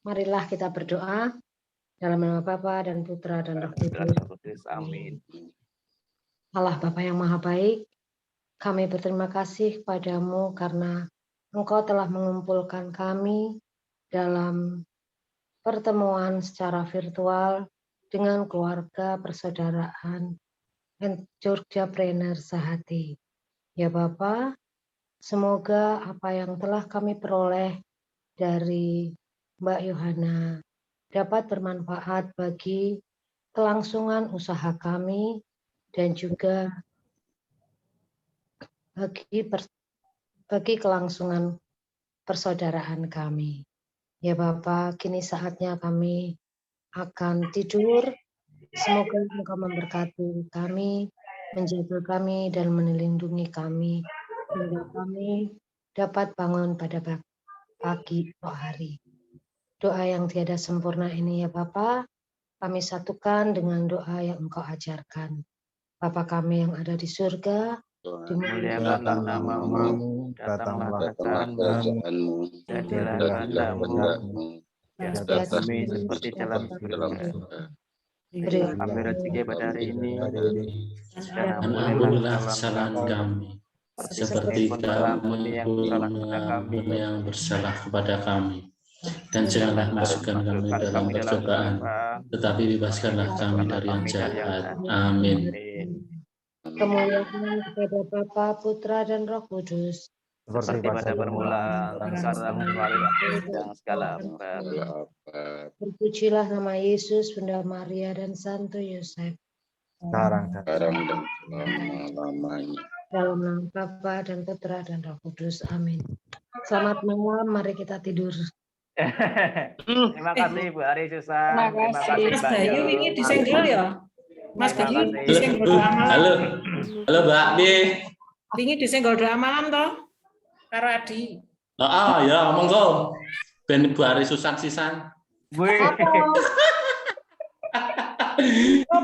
Marilah kita berdoa dalam nama Bapa dan Putra dan Roh Kudus. Amin. Allah Bapa yang Maha Baik, kami berterima kasih kepadamu karena Engkau telah mengumpulkan kami dalam pertemuan secara virtual dengan keluarga persaudaraan Jogjapreneur Sehati. Ya Bapa, semoga apa yang telah kami peroleh dari Mbak Yohana dapat bermanfaat bagi kelangsungan usaha kami dan juga bagi kelangsungan persaudaraan kami. Ya Bapa, kini saatnya kami akan tidur. Semoga Engkau memberkati kami, menjaga kami dan melindungi kami hingga kami dapat bangun pada pagi atau hari. Doa yang tiada sempurna ini ya Bapa, kami satukan dengan doa yang Engkau ajarkan. Bapa kami yang ada di surga, dimuliakanlah namamu, datanglah kerajaanmu, jadilah kehendakmu, di atas bumi seperti dalam surga. Berilah kami rezeki pada hari ini, dan ampunilah kesalahan kami, seperti kami pun yang bersalah kepada kami. Dan janganlah masukkan kami dalam percobaan, tetapi bebaskanlah kami dari yang jahat. Amin. Kemuliaan kepada Bapa, Putra, dan Roh Kudus. Seperti pada permulaan, sekarang, selalu, dan segala abad. Terpujilah nama Yesus, Bunda Maria, dan Santo Yosef. Sekarang dan selama-lamanya. Dalam nama Bapa dan Putra dan Roh Kudus. Amin. Selamat malam, mari kita tidur. Terima kasih Bu Ari Susan. Terima kasih Mas Bayu, ini disenggol ya? Mas Bayu disenggol doa malam. Halo Mbak B. Ini disenggol doa malam toh? Karo Adi. Ya monggo. Ben Bu Ari Susan sisan.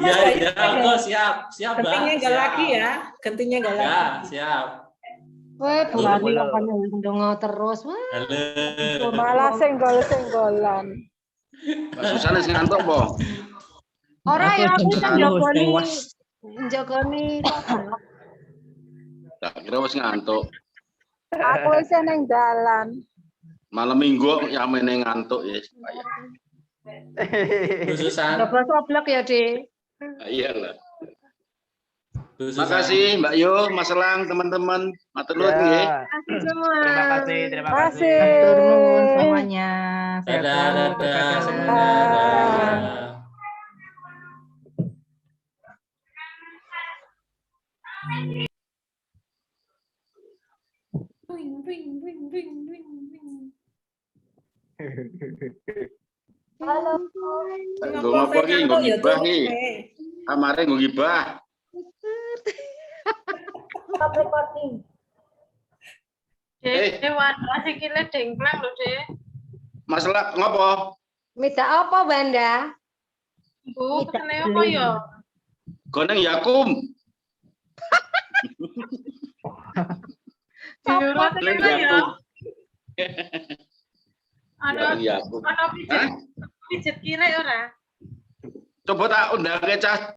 Ya, kok siap Mbak. Gentingnya enggak lagi ya. Gentingnya enggak lagi. Ya, siap. Weh, pelani makanya ndonga terus. Wah. Malah senggol-senggolan. Susah sing ngantuk po. Ora ya aku njogoni. Tak kira wis ngantuk. Aku wis nang dalan. Malam minggu yang meneng ngantuk ya. Khususan. Coba soblok ya, Dek. Iyalah. Makasih Mbak Yo, Mas Elang, teman-teman. Matur nuwun nggih. Terima kasih, terima kasih. Matur nuwun semuanya. Sehat Dadah, selalu, dadah dadah. semuanya. Dadah. Halo. Nggo ngopo ki, nggo gibah ki. Kamare nggo gibah. Stop recording. Dewan asikile dengklang lho, Dek. Mas Elang ngopo? Minta apa, Banda? Bu, pesene apa ya? Goneng Yakum. Diurut Goneng ya. Yakum. Ana Yakum. ana pijet kira ora? Coba tak undang cah